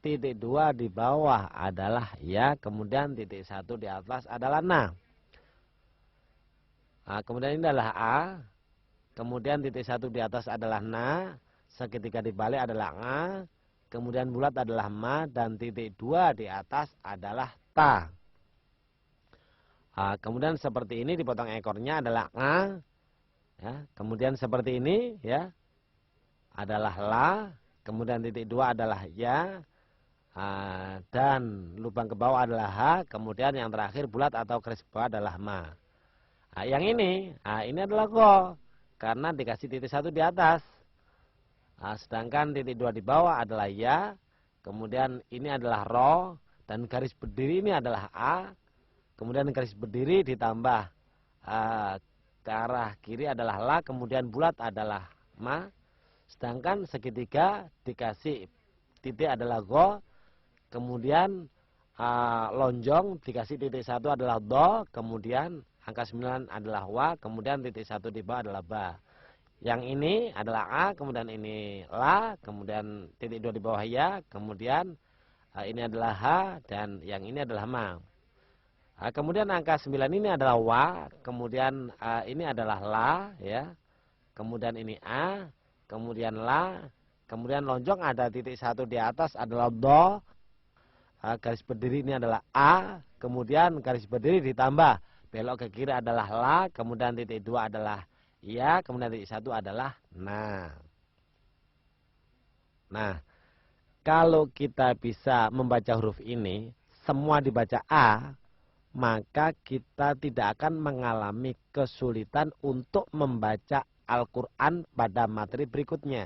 titik 2 di bawah adalah ya, kemudian titik 1 di atas adalah na. Kemudian ini adalah a, kemudian titik 1 di atas adalah na, segitiga di balik adalah a, kemudian bulat adalah ma, dan titik 2 di atas adalah ta. Kemudian seperti ini dipotong ekornya adalah a, ya. Kemudian seperti ini ya, adalah la, kemudian titik 2 adalah ya, dan lubang ke bawah adalah h, kemudian yang terakhir bulat atau garis bawah adalah ma. Yang ini adalah go, karena dikasih titik 1 di atas. Sedangkan titik 2 di bawah adalah ya, kemudian ini adalah ro, dan garis berdiri ini adalah a, kemudian garis berdiri ditambah ke arah kiri adalah la, kemudian bulat adalah ma, sedangkan segitiga dikasih titik adalah go, kemudian lonjong dikasih titik 1 adalah do, kemudian angka 9 adalah wa, kemudian titik 1 di bawah adalah ba. Yang ini adalah a, kemudian ini la, kemudian titik 2 di bawah ya, kemudian ini adalah h, dan yang ini adalah ma. Kemudian angka 9 ini adalah wa, kemudian ini adalah la, ya. Kemudian ini a, kemudian la, kemudian lonjong ada titik 1 di atas adalah do, garis berdiri ini adalah a, kemudian garis berdiri ditambah belok ke kiri adalah la, kemudian titik 2 adalah ya, kemudian titik 1 adalah na. Nah, kalau kita bisa membaca huruf ini, semua dibaca a, maka kita tidak akan mengalami kesulitan untuk membaca Al-Quran pada materi berikutnya.